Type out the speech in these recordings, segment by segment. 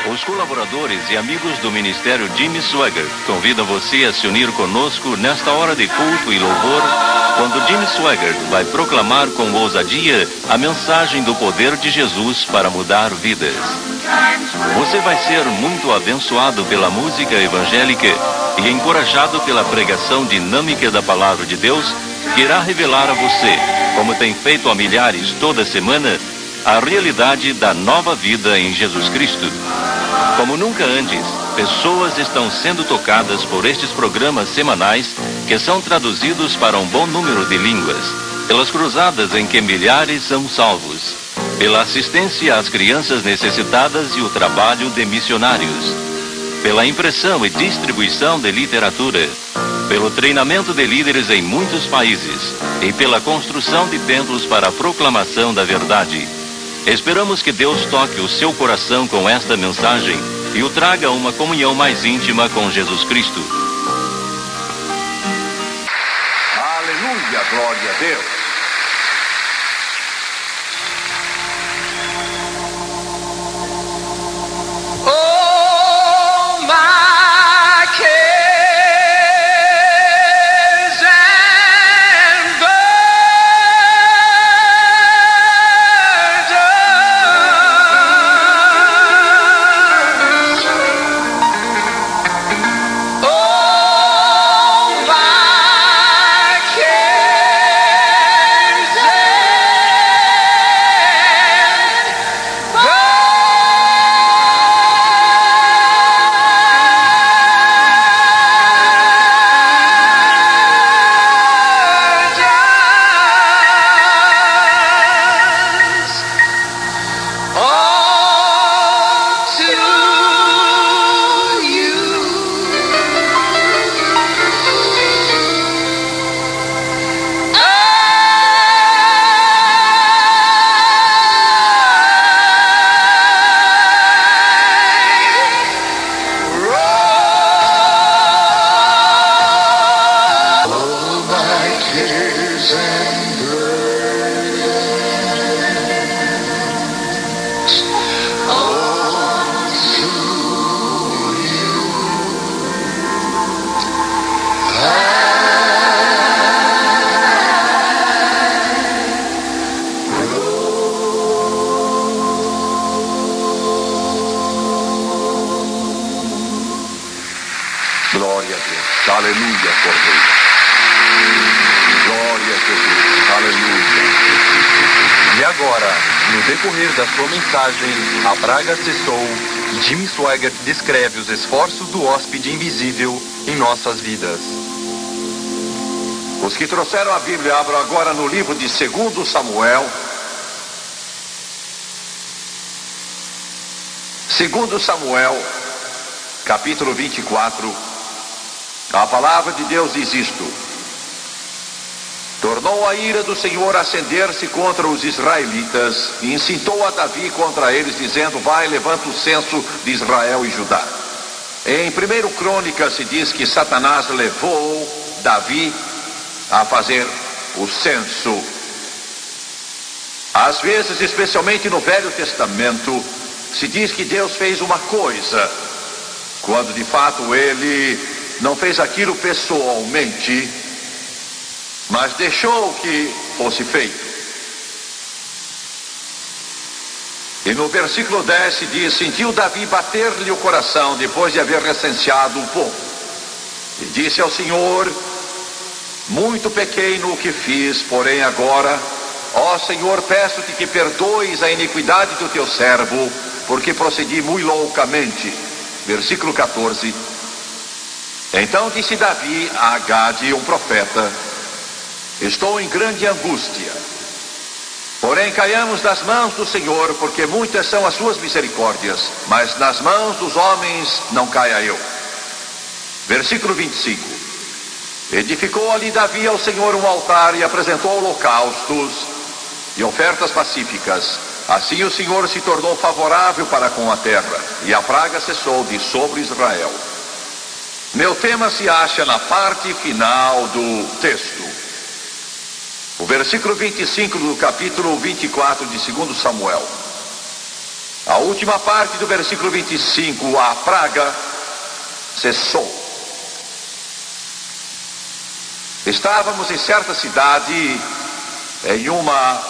Os colaboradores e amigos do Ministério Jimmy Swaggart convidam você a se unir conosco nesta hora de culto e louvor, quando Jimmy Swaggart vai proclamar com ousadia a mensagem do poder de Jesus para mudar vidas. Você vai ser muito abençoado pela música evangélica e encorajado pela pregação dinâmica da Palavra de Deus, que irá revelar a você, como tem feito a milhares toda semana, a realidade da nova vida em Jesus Cristo. Como nunca antes, pessoas estão sendo tocadas por estes programas semanais que são traduzidos para um bom número de línguas, pelas cruzadas em que milhares são salvos, pela assistência às crianças necessitadas e o trabalho de missionários, pela impressão e distribuição de literatura, pelo treinamento de líderes em muitos países e pela construção de templos para a proclamação da verdade. Esperamos que Deus toque o seu coração com esta mensagem e o traga a uma comunhão mais íntima com Jesus Cristo. Aleluia, glória a Deus. Glória a Deus, aleluia, Cordeiro. Glória a Jesus, aleluia. E agora, no decorrer da sua mensagem, a praga cessou e Jimmy Swaggart descreve os esforços do hóspede invisível em nossas vidas. Os que trouxeram a Bíblia, abram agora no livro de 2 Samuel. 2 Samuel, capítulo 24. A palavra de Deus diz isto: tornou a ira do Senhor acender-se contra os israelitas e incitou a Davi contra eles, dizendo: vai, levanta o censo de Israel e Judá. Em 1 Crônicas se diz que Satanás levou Davi a fazer o censo. Às vezes, especialmente no Velho Testamento, se diz que Deus fez uma coisa, quando de fato ele não fez aquilo pessoalmente, mas deixou que fosse feito. E no versículo 10 se diz: sentiu Davi bater-lhe o coração depois de haver recenseado o povo, e disse ao Senhor: muito pequeno o que fiz, porém agora, ó Senhor, peço-te que perdoes a iniquidade do teu servo, porque procedi muito loucamente. Versículo 14. Então disse Davi a Agade, um profeta: estou em grande angústia, porém caiamos nas mãos do Senhor, porque muitas são as suas misericórdias, mas nas mãos dos homens não caia eu. Versículo 25. Edificou ali Davi ao Senhor um altar e apresentou holocaustos e ofertas pacíficas. Assim o Senhor se tornou favorável para com a terra, e a praga cessou de sobre Israel. Meu tema se acha na parte final do texto. O versículo 25 do capítulo 24 de 2 Samuel. A última parte do versículo 25, a praga cessou. Estávamos em certa cidade, em uma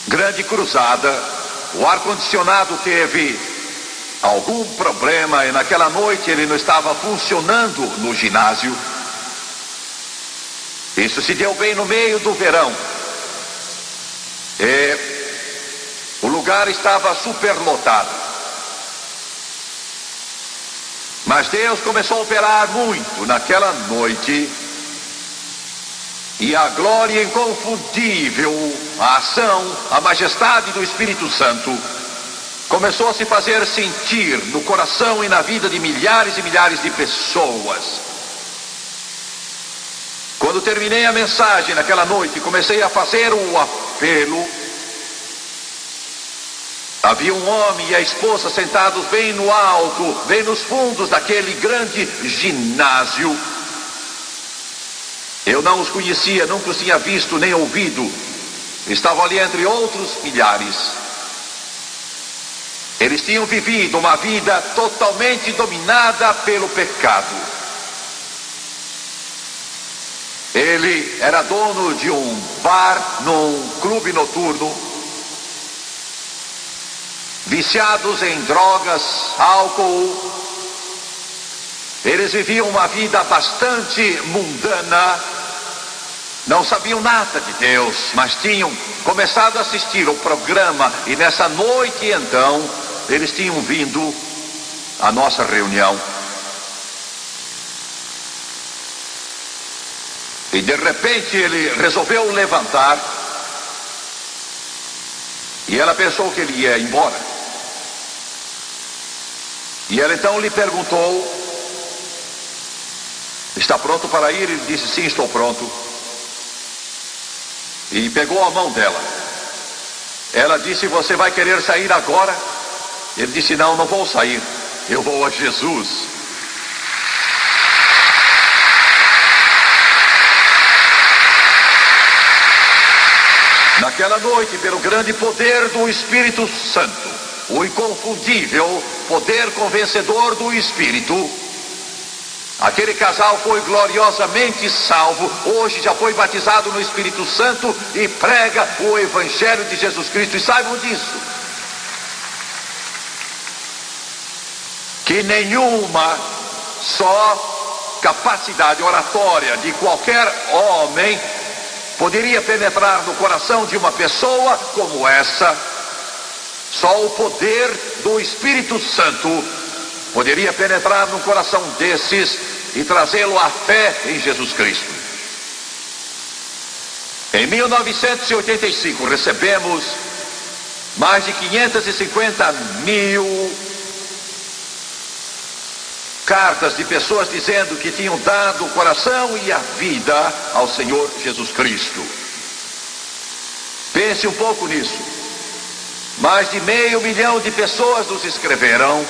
grande cruzada. O ar-condicionado teve algum problema e naquela noite ele não estava funcionando no ginásio. Isso se deu bem no meio do verão. E o lugar estava superlotado. Mas Deus começou a operar muito naquela noite. E a glória inconfundível, a ação, a majestade do Espírito Santo começou a se fazer sentir no coração e na vida de milhares e milhares de pessoas. Quando terminei a mensagem naquela noite, comecei a fazer o apelo. Havia um homem e a esposa sentados bem no alto, bem nos fundos daquele grande ginásio. Eu não os conhecia, nunca os tinha visto nem ouvido. Estavam ali entre outros milhares. Eles tinham vivido uma vida totalmente dominada pelo pecado. Ele era dono de um bar num clube noturno, viciados em drogas, álcool. Eles viviam uma vida bastante mundana, não sabiam nada de Deus, mas tinham começado a assistir o programa e nessa noite então eles tinham vindo à nossa reunião. E de repente ele resolveu levantar e ela pensou que ele ia embora. E ela então lhe perguntou: está pronto para ir? Ele disse: sim, estou pronto. E pegou a mão dela. Ela disse: você vai querer sair agora? Ele disse: não, não vou sair, eu vou a Jesus. Naquela noite, pelo grande poder do Espírito Santo, o inconfundível poder convencedor do Espírito, aquele casal foi gloriosamente salvo. Hoje já foi batizado no Espírito Santo e prega o Evangelho de Jesus Cristo. E saibam disso, que nenhuma só capacidade oratória de qualquer homem poderia penetrar no coração de uma pessoa como essa. Só o poder do Espírito Santo poderia penetrar no coração desses e trazê-lo à fé em Jesus Cristo. Em 1985 recebemos mais de 550 mil cartas de pessoas dizendo que tinham dado o coração e a vida ao Senhor Jesus Cristo. Pense um pouco nisso. Mais de 500 mil de pessoas nos escreveram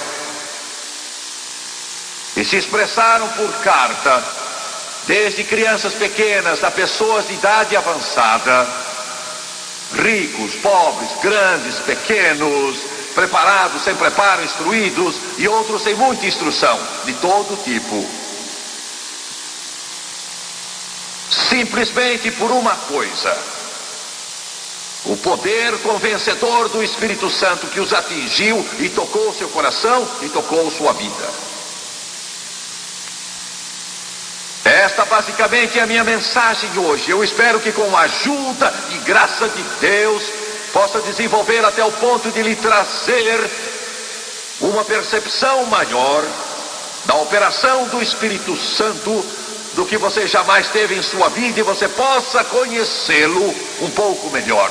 e se expressaram por carta, desde crianças pequenas a pessoas de idade avançada, ricos, pobres, grandes, pequenos, preparados, sem preparo, instruídos, e outros sem muita instrução, de todo tipo. Simplesmente por uma coisa: o poder convencedor do Espírito Santo que os atingiu e tocou seu coração e tocou sua vida. Esta basicamente é a minha mensagem hoje. Eu espero que com a ajuda e graça de Deus possa desenvolver até o ponto de lhe trazer uma percepção maior da operação do Espírito Santo do que você jamais teve em sua vida, e você possa conhecê-lo um pouco melhor.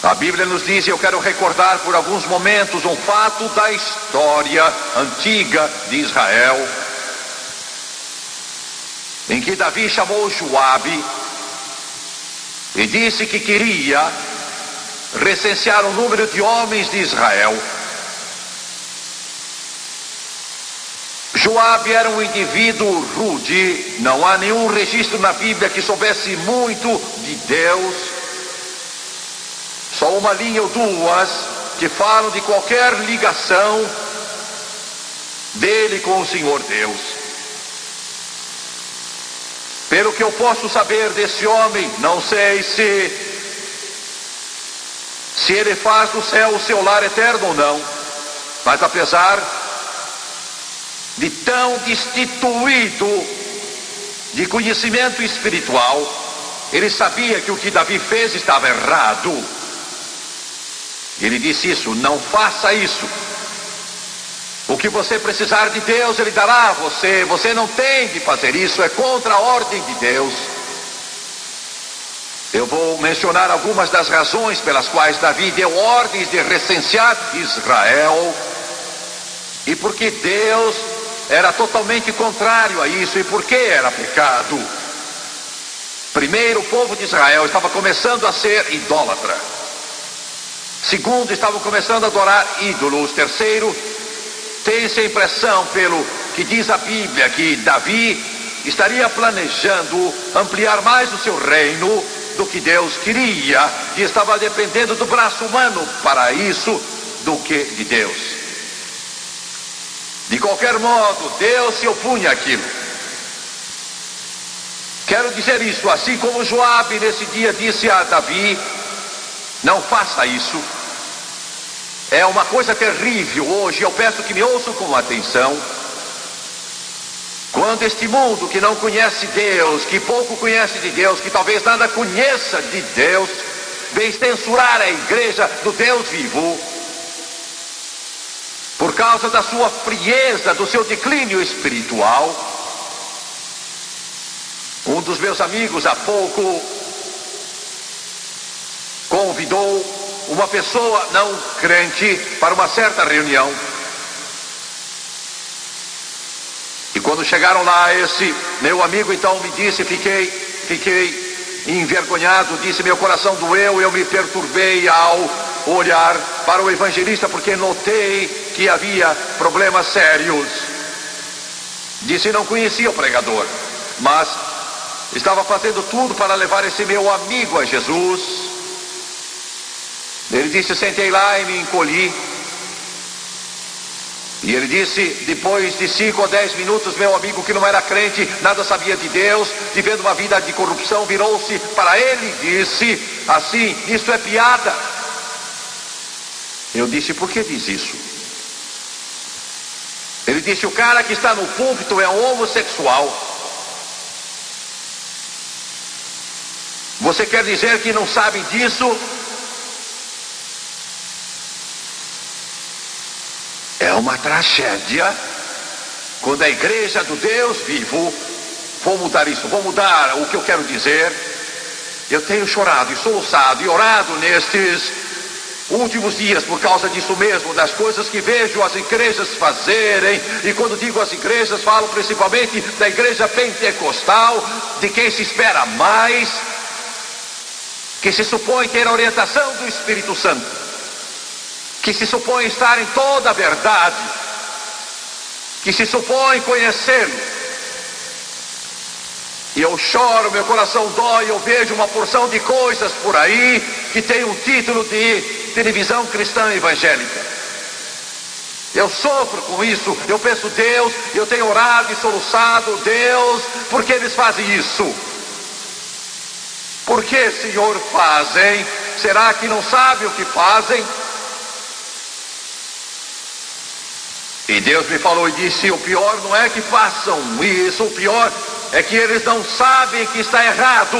A Bíblia nos diz, e eu quero recordar por alguns momentos um fato da história antiga de Israel, em que Davi chamou Joabe e disse que queria recensear o número de homens de Israel. Joabe era um indivíduo rude, não há nenhum registro na Bíblia que soubesse muito de Deus. Só uma linha ou duas que falam de qualquer ligação dele com o Senhor Deus. Pelo que eu posso saber desse homem, não sei se ele faz do céu o seu lar eterno ou não, mas apesar de tão destituído de conhecimento espiritual, ele sabia que o que Davi fez estava errado. Ele disse isso: não faça isso. O que você precisar de Deus, Ele dará a você. Você não tem de fazer isso, é contra a ordem de Deus. Eu vou mencionar algumas das razões pelas quais Davi deu ordens de recensear Israel, e porque Deus era totalmente contrário a isso, e porque era pecado. Primeiro, o povo de Israel estava começando a ser idólatra. Segundo, estavam começando a adorar ídolos. Terceiro, tem-se a impressão, pelo que diz a Bíblia, que Davi estaria planejando ampliar mais o seu reino do que Deus queria, e estava dependendo do braço humano para isso do que de Deus. De qualquer modo, Deus se opunha àquilo. Quero dizer isso, assim como Joabe nesse dia disse a Davi: não faça isso. É uma coisa terrível hoje, eu peço que me ouçam com atenção. Quando este mundo que não conhece Deus, que pouco conhece de Deus, que talvez nada conheça de Deus, vem censurar a igreja do Deus vivo, por causa da sua frieza, do seu declínio espiritual. Um dos meus amigos há pouco convidou uma pessoa não crente para uma certa reunião. E quando chegaram lá, esse meu amigo então me disse, fiquei envergonhado, disse: meu coração doeu, eu me perturbei ao olhar para o evangelista, porque notei que havia problemas sérios. Disse: não conhecia o pregador, mas estava fazendo tudo para levar esse meu amigo a Jesus. Ele disse: sentei lá e me encolhi. E ele disse, depois de 5 ou 10 minutos, meu amigo, que não era crente, nada sabia de Deus, vivendo uma vida de corrupção, virou-se para ele e disse assim: isso é piada. Eu disse: por que diz isso? Ele disse: o cara que está no púlpito é um homossexual. Você quer dizer que não sabem disso? É uma tragédia quando a igreja do Deus vivo for mudar isso. Vou mudar o que eu quero dizer. Eu tenho chorado e soluçado e orado nestes últimos dias por causa disso mesmo, das coisas que vejo as igrejas fazerem. E quando digo as igrejas, falo principalmente da igreja pentecostal, de quem se espera mais, que se supõe ter a orientação do Espírito Santo, que se supõe estar em toda a verdade, que se supõe conhecê-lo. E eu choro, meu coração dói, eu vejo uma porção de coisas por aí que tem um título de televisão cristã evangélica. Eu sofro com isso, eu penso: Deus, eu tenho orado e soluçado, Deus, por que eles fazem isso? Por que, Senhor, fazem? Será que não sabem o que fazem? E Deus me falou e disse: o pior não é que façam isso, o pior é que eles não sabem que está errado.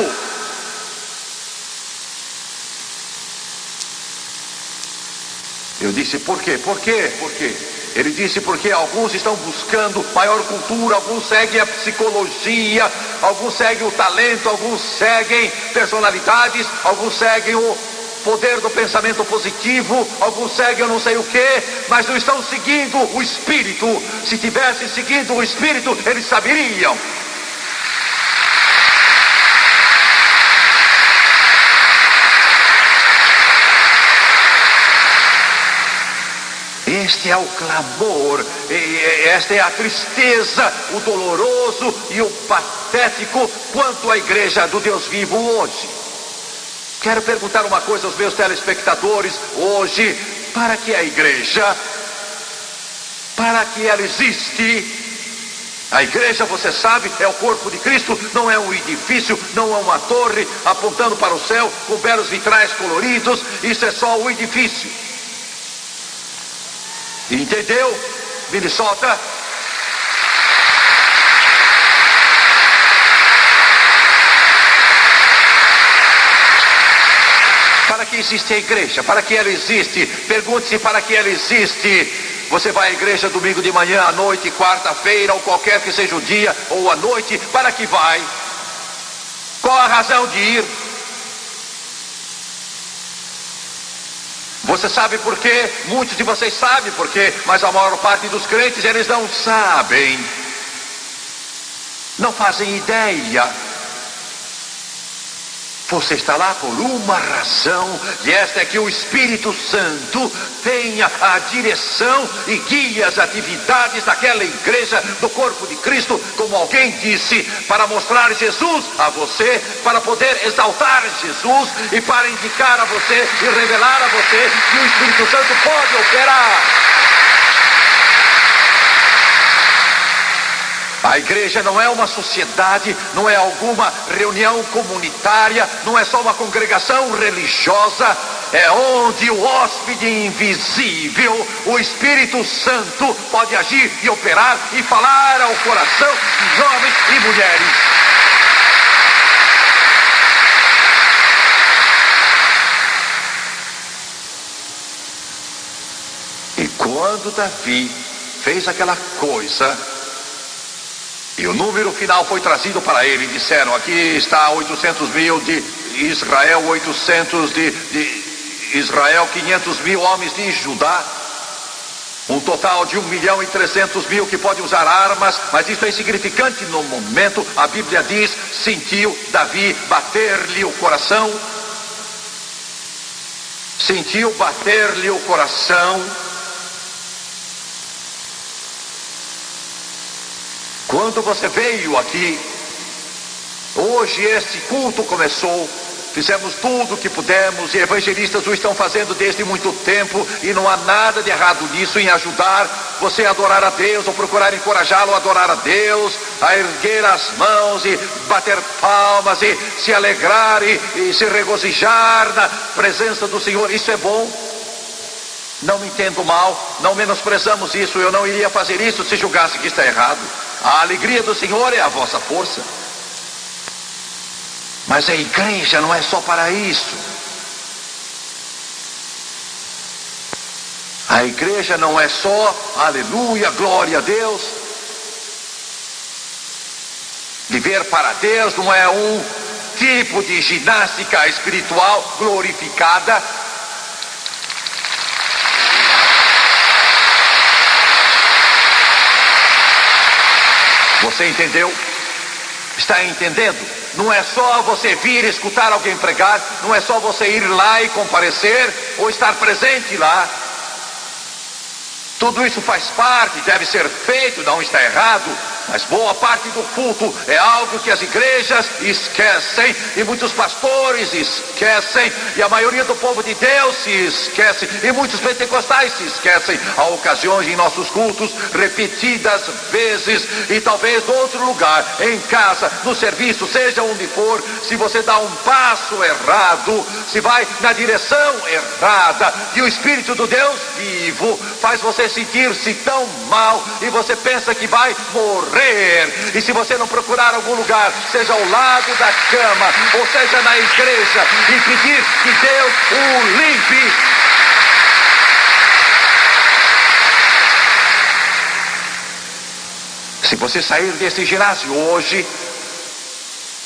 Eu disse: por quê? Por quê? Por quê? Ele disse: porque alguns estão buscando maior cultura, alguns seguem a psicologia, alguns seguem o talento, alguns seguem personalidades, alguns seguem o poder do pensamento positivo, alguns seguem eu não sei o que, mas não estão seguindo o Espírito. Se tivessem seguido o Espírito, eles saberiam. E este é o clamor, esta é a tristeza, o doloroso e o patético quanto à igreja do Deus vivo hoje. Quero perguntar uma coisa aos meus telespectadores hoje: para que a igreja? Para que ela existe? A igreja, você sabe, é o corpo de Cristo, não é um edifício, não é uma torre apontando para o céu com belos vitrais coloridos. Isso é só o edifício. Entendeu, Minnesota? Para que existe a igreja? Para que ela existe? Pergunte-se para que ela existe. Você vai à igreja domingo de manhã, à noite, quarta-feira, ou qualquer que seja o dia, ou à noite, para que vai? Qual a razão de ir? Você sabe por quê? Muitos de vocês sabem por quê, mas a maior parte dos crentes, eles não sabem. Não fazem ideia. Você está lá por uma razão, e esta é que o Espírito Santo tenha a direção e guie as atividades daquela igreja do corpo de Cristo, como alguém disse, para mostrar Jesus a você, para poder exaltar Jesus e para indicar a você e revelar a você que o Espírito Santo pode operar. A igreja não é uma sociedade, não é alguma reunião comunitária, não é só uma congregação religiosa, é onde o hóspede invisível, o Espírito Santo, pode agir e operar e falar ao coração de homens e mulheres. E quando Davi fez aquela coisa, e o número final foi trazido para ele, disseram: aqui está 800 mil de Israel, 800 de Israel, 500 mil homens de Judá, um total de 1.300.000 que podem usar armas, mas isso é insignificante no momento. A Bíblia diz: sentiu Davi bater-lhe o coração, sentiu bater-lhe o coração. Quando você veio aqui, hoje este culto começou, fizemos tudo o que pudemos, e evangelistas o estão fazendo desde muito tempo, e não há nada de errado nisso, em ajudar você a adorar a Deus, ou procurar encorajá-lo a adorar a Deus, a erguer as mãos e bater palmas, e se alegrar e se regozijar na presença do Senhor. Isso é bom. Não me entendo mal, não menosprezamos isso. Eu não iria fazer isso se julgasse que está errado. A alegria do Senhor é a vossa força. Mas a igreja não é só para isso. A igreja não é só, aleluia, glória a Deus. Viver para Deus não é um tipo de ginástica espiritual glorificada. Você entendeu? Está entendendo? Não é só você vir escutar alguém pregar, não é só você ir lá e comparecer ou estar presente lá. Tudo isso faz parte, deve ser feito, não está errado, mas boa parte do culto é algo que as igrejas esquecem, e muitos pastores esquecem, e a maioria do povo de Deus se esquece, e muitos pentecostais se esquecem. Há ocasiões em nossos cultos, repetidas vezes, e talvez em outro lugar, em casa, no serviço, seja onde for, se você dá um passo errado, se vai na direção errada, e o Espírito do Deus vivo faz você sentir-se tão mal, e você pensa que vai morrer. E se você não procurar algum lugar, seja ao lado da cama, ou seja na igreja, e pedir que Deus o limpe, se você sair desse ginásio hoje,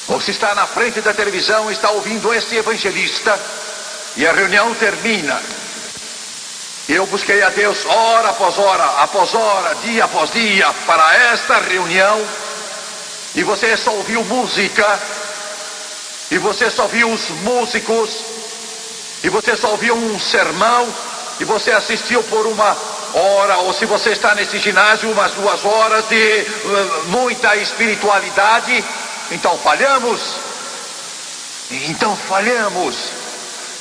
ou se está na frente da televisão e está ouvindo esse evangelista, e a reunião termina, eu busquei a Deus hora após hora, dia após dia, para esta reunião, e você só ouviu música, e você só viu os músicos, e você só ouviu um sermão, e você assistiu por uma Ora, ou se você está nesse ginásio umas 2 horas de muita espiritualidade, então falhamos. Então falhamos.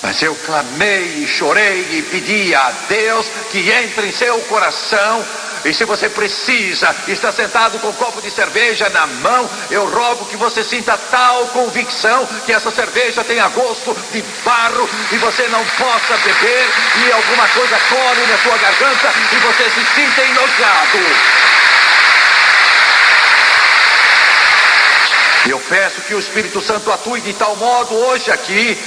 Mas eu clamei e chorei e pedi a Deus que entre em seu coração. E se você precisa, está sentado com um copo de cerveja na mão, eu rogo que você sinta tal convicção que essa cerveja tenha gosto de barro e você não possa beber e alguma coisa corre na sua garganta e você se sinta enojado. Eu peço que o Espírito Santo atue de tal modo hoje aqui,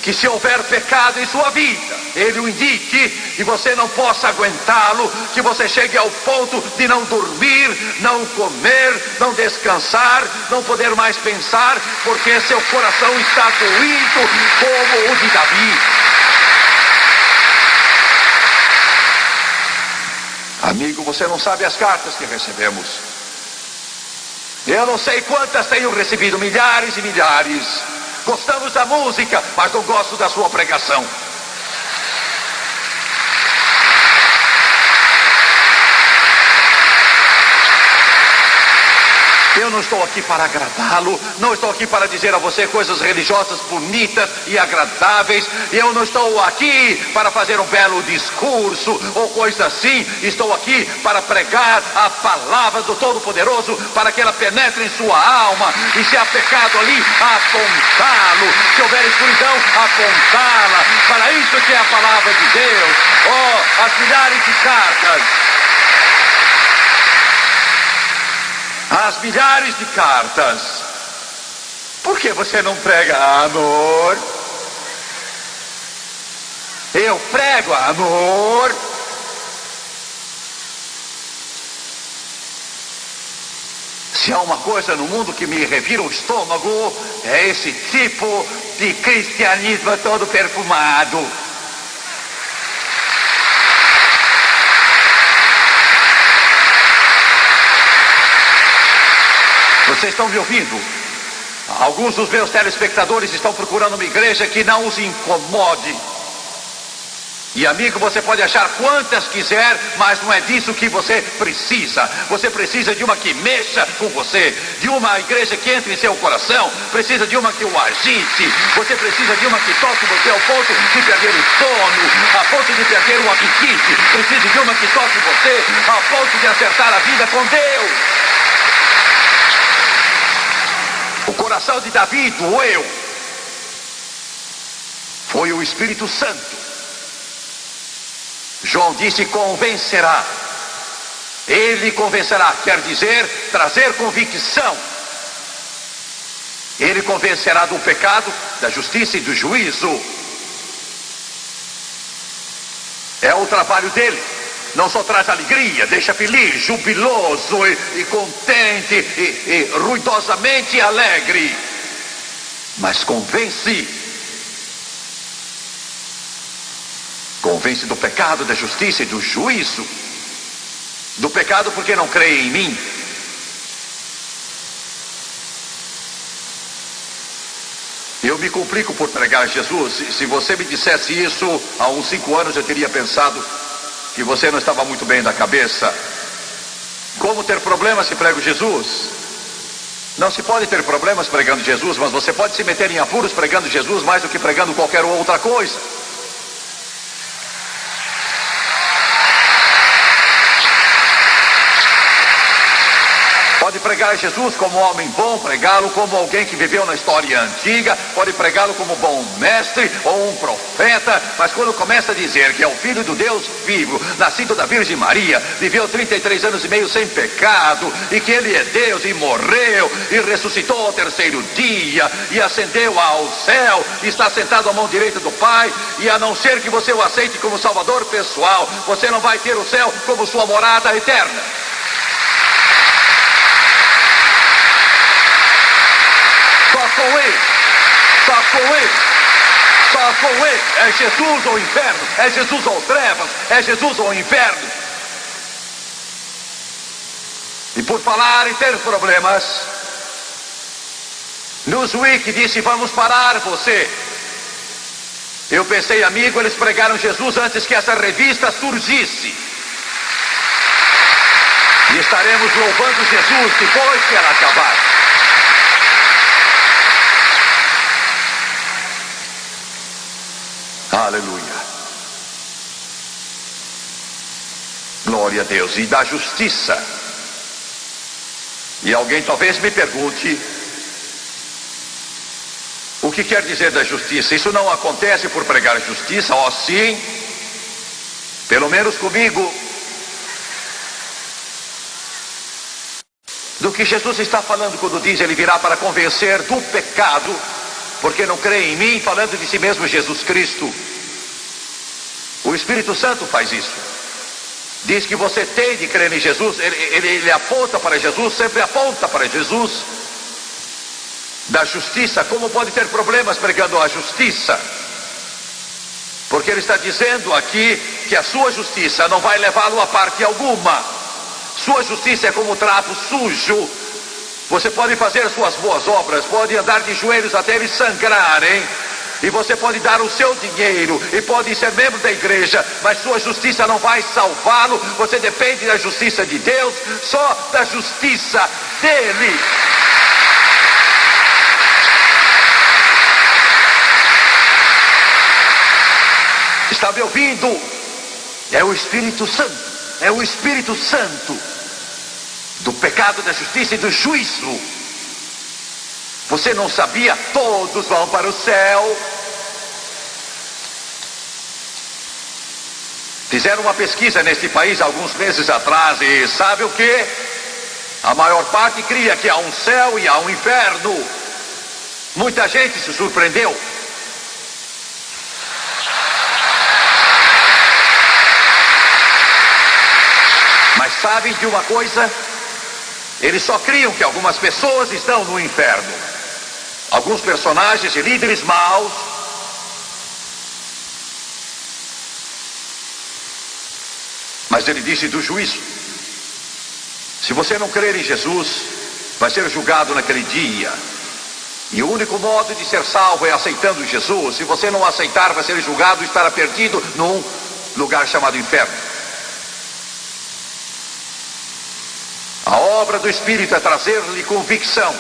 que se houver pecado em sua vida, ele o indique e você não possa aguentá-lo, que você chegue ao ponto de não dormir, não comer, não descansar, não poder mais pensar, porque seu coração está doído como o de Davi. Amigo, você não sabe as cartas que recebemos. Eu não sei quantas tenho recebido, milhares e milhares. Gostamos da música, mas não gosto da sua pregação. Eu não estou aqui para agradá-lo, não estou aqui para dizer a você coisas religiosas bonitas e agradáveis, eu não estou aqui para fazer um belo discurso ou coisa assim, estou aqui para pregar a palavra do Todo-Poderoso, para que ela penetre em sua alma, e se há pecado ali, apontá-lo, se houver escuridão, apontá-la, para isso que é a palavra de Deus. Oh, as milhares de cartas. As milhares de cartas. Por que você não prega amor? Eu prego amor. Se há uma coisa no mundo que me revira o estômago, é esse tipo de cristianismo todo perfumado. Vocês estão me ouvindo? Alguns dos meus telespectadores estão procurando uma igreja que não os incomode. E amigo, você pode achar quantas quiser, mas não é disso que você precisa. Você precisa de uma que mexa com você, de uma igreja que entre em seu coração, precisa de uma que o agite. Você precisa de uma que toque você ao ponto de perder o sono, a ponto de perder o apetite. Precisa de uma que toque você ao ponto de acertar a vida com Deus. O coração de Davi doeu. Foi o Espírito Santo. João disse: convencerá. Ele convencerá, quer dizer, trazer convicção. Ele convencerá do pecado, da justiça e do juízo. É o trabalho dele. Não só traz alegria, deixa feliz, jubiloso e contente e ruidosamente alegre, mas convence. Convence do pecado, da justiça e do juízo. Do pecado porque não crê em mim. Eu me complico por pregar Jesus. Se você me dissesse isso há uns 5 anos, eu teria pensado que você não estava muito bem da cabeça. Como ter problemas se prego Jesus? Não se pode ter problemas pregando Jesus, mas você pode se meter em apuros pregando Jesus mais do que pregando qualquer outra coisa. Pode pregar Jesus como homem bom, pregá-lo como alguém que viveu na história antiga, pode pregá-lo como bom mestre ou um profeta, mas quando começa a dizer que é o Filho do Deus vivo, nascido da Virgem Maria, viveu 33 anos e meio sem pecado, e que ele é Deus e morreu, e ressuscitou ao 3º dia, e ascendeu ao céu, e está sentado à mão direita do Pai, e a não ser que você o aceite como Salvador pessoal, você não vai ter o céu como sua morada eterna. Só com ele, só com ele, é Jesus ou inferno, é Jesus ou trevas, é Jesus ou inferno. E por falar em ter problemas, Newsweek disse: vamos parar você. Eu pensei, amigo, eles pregaram Jesus antes que essa revista surgisse. estaremos louvando Jesus depois que ela acabar. Aleluia. Glória a Deus. E da justiça. E alguém talvez me pergunte: o que quer dizer da justiça? Isso não acontece por pregar justiça? Oh, sim. Pelo menos comigo. Do que Jesus está falando quando diz ele virá para convencer do pecado, porque não crê em mim, falando de si mesmo Jesus Cristo. O Espírito Santo faz isso. Diz que você tem de crer em Jesus. Ele aponta para Jesus, sempre aponta para Jesus. Da justiça, como pode ter problemas pregando a justiça? Porque ele está dizendo aqui que a sua justiça não vai levá-lo a parte alguma. Sua justiça é como trapo sujo. Você pode fazer suas boas obras, pode andar de joelhos até eles sangrarem, e você pode dar o seu dinheiro, e pode ser membro da igreja, mas sua justiça não vai salvá-lo. Você depende da justiça de Deus, só da justiça dele. Está me ouvindo? É o Espírito Santo. É o Espírito Santo do pecado, da justiça e do juízo. Você não sabia? Todos vão para o céu. Fizeram uma pesquisa neste país alguns meses atrás e sabe o que? A maior parte cria que há um céu e há um inferno. Muita gente se surpreendeu. Mas sabem de uma coisa? Eles só criam que algumas pessoas estão no inferno. Alguns personagens e líderes maus. Mas ele disse do juízo. Se você não crer em Jesus, vai ser julgado naquele dia. E o único modo de ser salvo é aceitando Jesus. Se você não aceitar, vai ser julgado e estará perdido num lugar chamado inferno. A obra do Espírito é trazer-lhe convicção.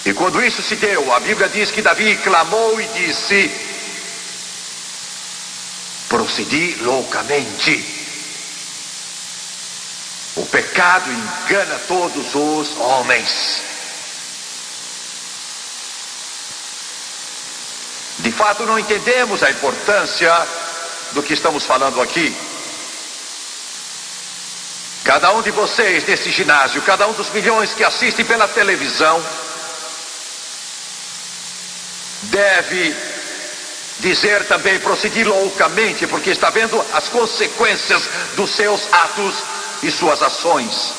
E quando isso se deu, a Bíblia diz que Davi clamou e disse: procedi loucamente. O pecado engana todos os homens. De fato, não entendemos a importância do que estamos falando aqui. Cada um de vocês nesse ginásio, cada um dos milhões que assistem pela televisão, deve dizer também: procedi loucamente, porque está vendo as consequências dos seus atos e suas ações.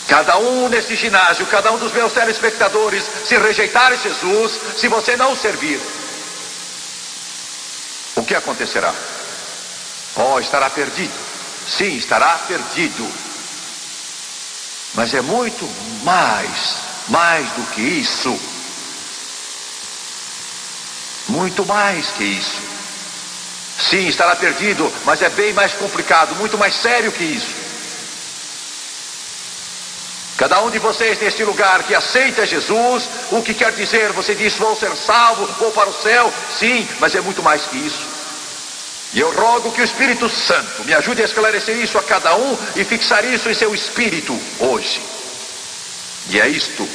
Cada um nesse ginásio, cada um dos meus telespectadores, se rejeitar Jesus, se você não servir, o que acontecerá? Oh, estará perdido. Sim, estará perdido. Mas é muito mais do que isso. Muito mais que isso. Sim, estará perdido, mas é bem mais complicado, muito mais sério que isso. Cada um de vocês neste lugar que aceita Jesus, o que quer dizer? Você diz: vou ser salvo, vou para o céu. Sim, mas é muito mais que isso. E eu rogo que o Espírito Santo me ajude a esclarecer isso a cada um e fixar isso em seu espírito hoje. E é isto.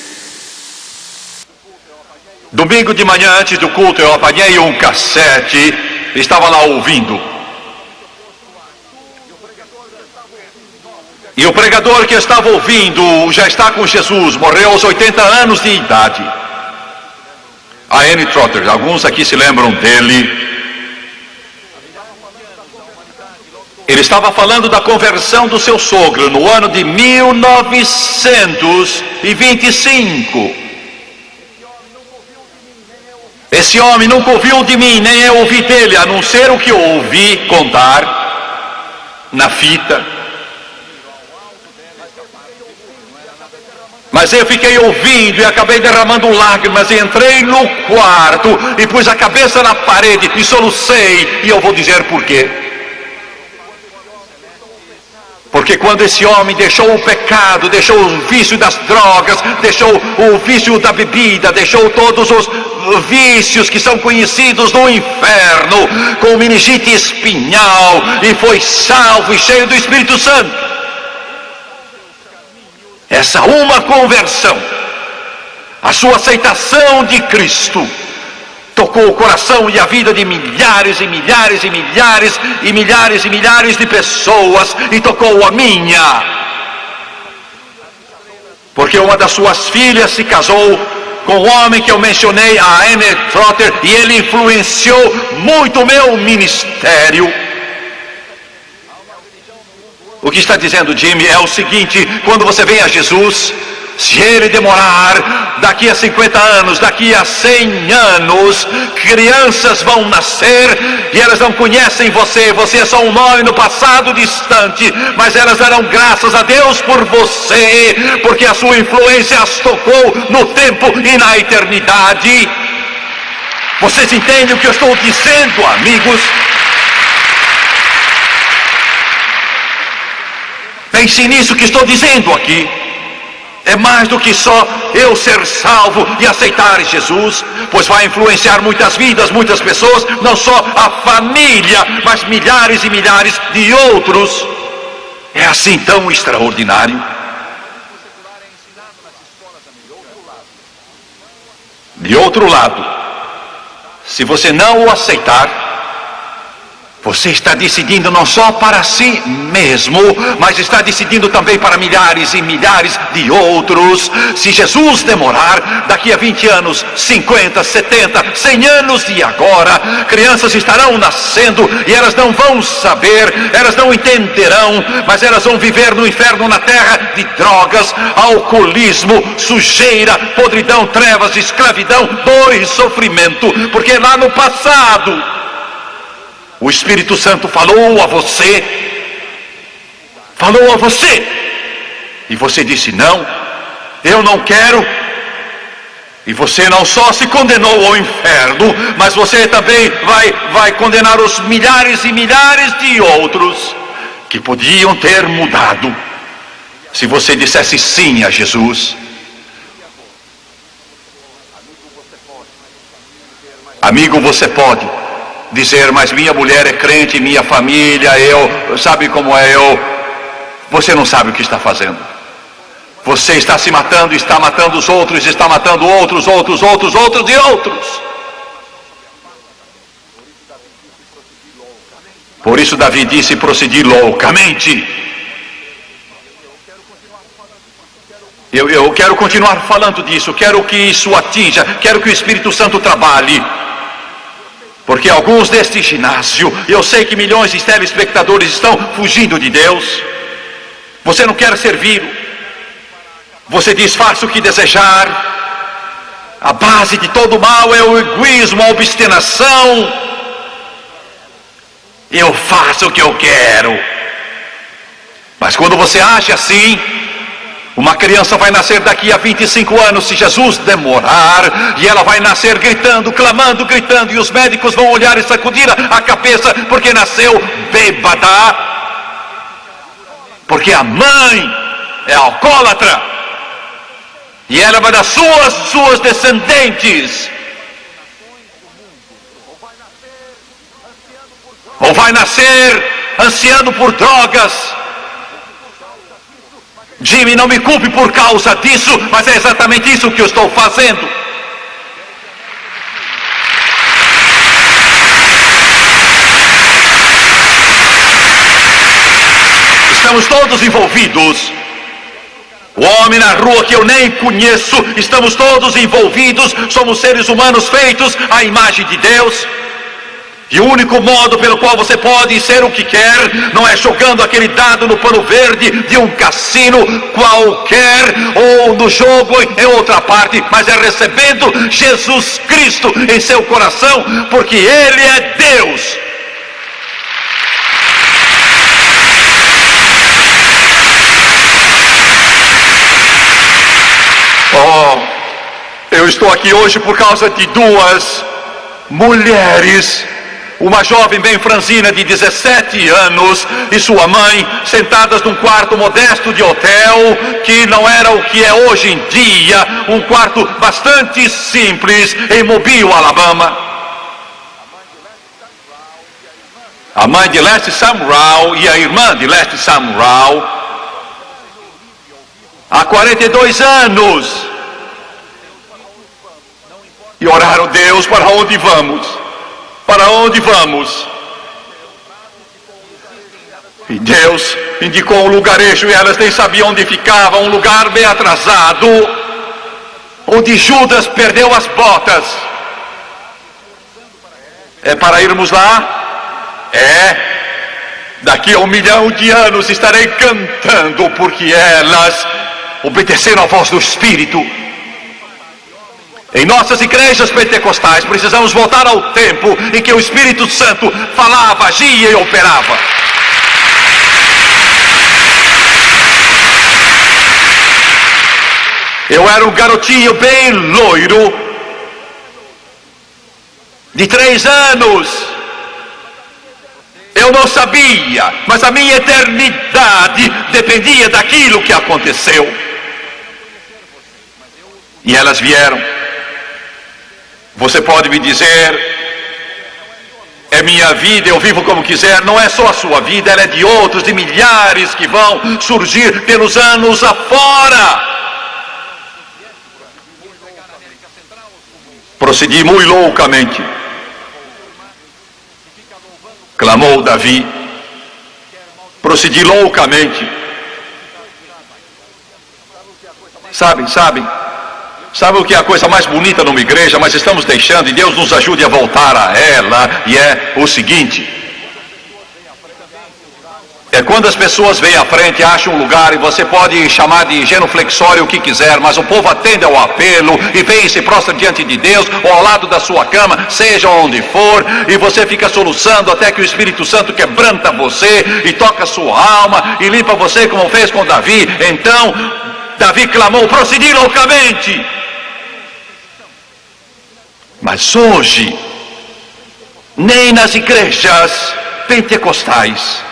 Domingo de manhã, antes do culto, eu apanhei um cassete, estava lá ouvindo. E o pregador que estava ouvindo já está com Jesus, morreu aos 80 anos de idade. A Annie Trotter, alguns aqui se lembram dele. Ele estava falando da conversão do seu sogro no ano de 1925. Esse homem nunca ouviu de mim, nem eu ouvi dele, a não ser o que eu ouvi contar na fita. Mas eu fiquei ouvindo e acabei derramando lágrimas e entrei no quarto e pus a cabeça na parede e solucei. E eu vou dizer por quê. Porque quando esse homem deixou o pecado, deixou o vício das drogas, deixou o vício da bebida, deixou todos os vícios que são conhecidos no inferno, com meningite espinhal, e foi salvo e cheio do Espírito Santo. Essa uma conversão, a sua aceitação de Cristo, tocou o coração e a vida de milhares e milhares e milhares e milhares e milhares de pessoas, e tocou a minha. Porque uma das suas filhas se casou com o homem que eu mencionei, a Annie Trotter, e ele influenciou muito o meu ministério. O que está dizendo Jimmy é o seguinte: quando você vem a Jesus, se ele demorar, daqui a 50 anos, daqui a 100 anos, crianças vão nascer e elas não conhecem você. Você é só um nome no passado distante, mas elas darão graças a Deus por você, porque a sua influência as tocou no tempo e na eternidade. Vocês entendem o que eu estou dizendo, amigos? Pense nisso que estou dizendo aqui. É mais do que só eu ser salvo e aceitar Jesus, pois vai influenciar muitas vidas, muitas pessoas, não só a família, mas milhares e milhares de outros. É assim tão extraordinário. De outro lado, se você não o aceitar, você está decidindo não só para si mesmo, mas está decidindo também para milhares e milhares de outros. Se Jesus demorar, daqui a 20 anos, 50, 70, 100 anos de agora, crianças estarão nascendo e elas não vão saber, elas não entenderão, mas elas vão viver no inferno na terra de drogas, alcoolismo, sujeira, podridão, trevas, escravidão, dor e sofrimento, porque lá no passado o Espírito Santo falou a você, e você disse: não, eu não quero. E você não só se condenou ao inferno, mas você também vai condenar os milhares e milhares de outros que podiam ter mudado se você dissesse sim a Jesus. Amigo, você pode dizer: mas minha mulher é crente, minha família, sabe como é eu? Você não sabe o que está fazendo. Você está se matando, está matando os outros, está matando outros e outros. Por isso Davi disse: procedi loucamente. Eu quero continuar falando disso, quero que isso atinja, quero que o Espírito Santo trabalhe. Porque alguns deste ginásio, eu sei que milhões de telespectadores estão fugindo de Deus. Você não quer servi-lo. Você diz: faça o que desejar. A base de todo mal é o egoísmo, a obstinação. Eu faço o que eu quero. Mas quando você age assim, uma criança vai nascer daqui a 25 anos, se Jesus demorar, e ela vai nascer gritando, clamando, gritando, e os médicos vão olhar e sacudir a cabeça, porque nasceu bêbada, porque a mãe é alcoólatra, e ela vai dar suas descendentes, ou vai nascer ansiando por drogas. Jimmy, não me culpe por causa disso, mas é exatamente isso que eu estou fazendo. Estamos todos envolvidos. O homem na rua que eu nem conheço, estamos todos envolvidos. Somos seres humanos feitos à imagem de Deus. E o único modo pelo qual você pode ser o que quer não é jogando aquele dado no pano verde de um cassino qualquer ou no jogo em outra parte, mas é recebendo Jesus Cristo em seu coração, porque Ele é Deus. Eu estou aqui hoje por causa de duas mulheres. Uma jovem bem franzina de 17 anos e sua mãe, sentadas num quarto modesto de hotel, que não era o que é hoje em dia, um quarto bastante simples em Mobile, Alabama. A mãe de Leslie Samrau e a irmã de Leslie Samrau, há 42 anos, e oraram: Deus, para onde vamos? Para onde vamos? E Deus indicou um lugarejo e elas nem sabiam onde ficava, um lugar bem atrasado, onde Judas perdeu as botas. É para irmos lá? É. Daqui a 1 milhão de anos estarei cantando, porque elas obedeceram à voz do Espírito. Em nossas igrejas pentecostais precisamos voltar ao tempo em que o Espírito Santo falava, agia e operava. Eu era um garotinho bem loiro, de 3 anos. Eu não sabia, mas a minha eternidade dependia daquilo que aconteceu. E elas vieram. Você pode me dizer: é minha vida, eu vivo como quiser. Não é só a sua vida, ela é de outros, de milhares que vão surgir pelos anos afora. Procedi muito loucamente. Clamou Davi. Procedi loucamente. Sabe o que é a coisa mais bonita numa igreja, mas estamos deixando, e Deus nos ajude a voltar a ela, e é o seguinte: é quando as pessoas vêm à frente, acham um lugar, e você pode chamar de genuflexório o que quiser, mas o povo atende ao apelo, e vem e se prostra diante de Deus, ou ao lado da sua cama, seja onde for, e você fica soluçando até que o Espírito Santo quebranta você, e toca a sua alma, e limpa você como fez com Davi. Então Davi clamou: procedi loucamente. Mas hoje, nem nas igrejas pentecostais,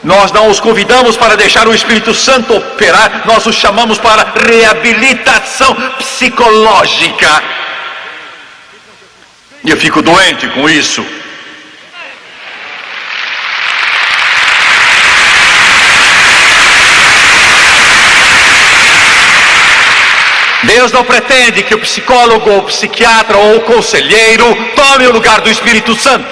nós não os convidamos para deixar o Espírito Santo operar, nós os chamamos para reabilitação psicológica. E eu fico doente com isso. Deus não pretende que o psicólogo, ou o psiquiatra ou o conselheiro tome o lugar do Espírito Santo.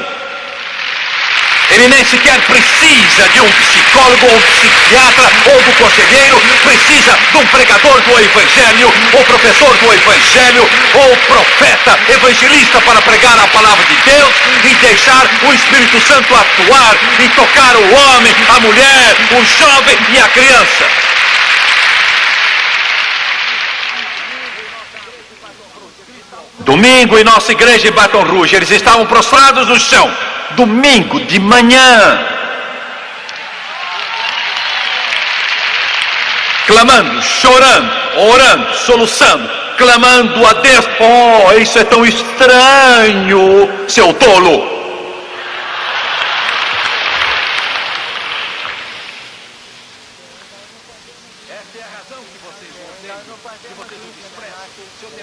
Ele nem sequer precisa de um psicólogo ou psiquiatra ou do conselheiro, precisa de um pregador do Evangelho, ou professor do Evangelho, ou profeta, evangelista para pregar a palavra de Deus e deixar o Espírito Santo atuar e tocar o homem, a mulher, o jovem e a criança. Domingo em nossa igreja em Baton Rouge, eles estavam prostrados no chão. Domingo de manhã, clamando, chorando, orando, soluçando, clamando a Deus. Oh, isso é tão estranho, seu tolo.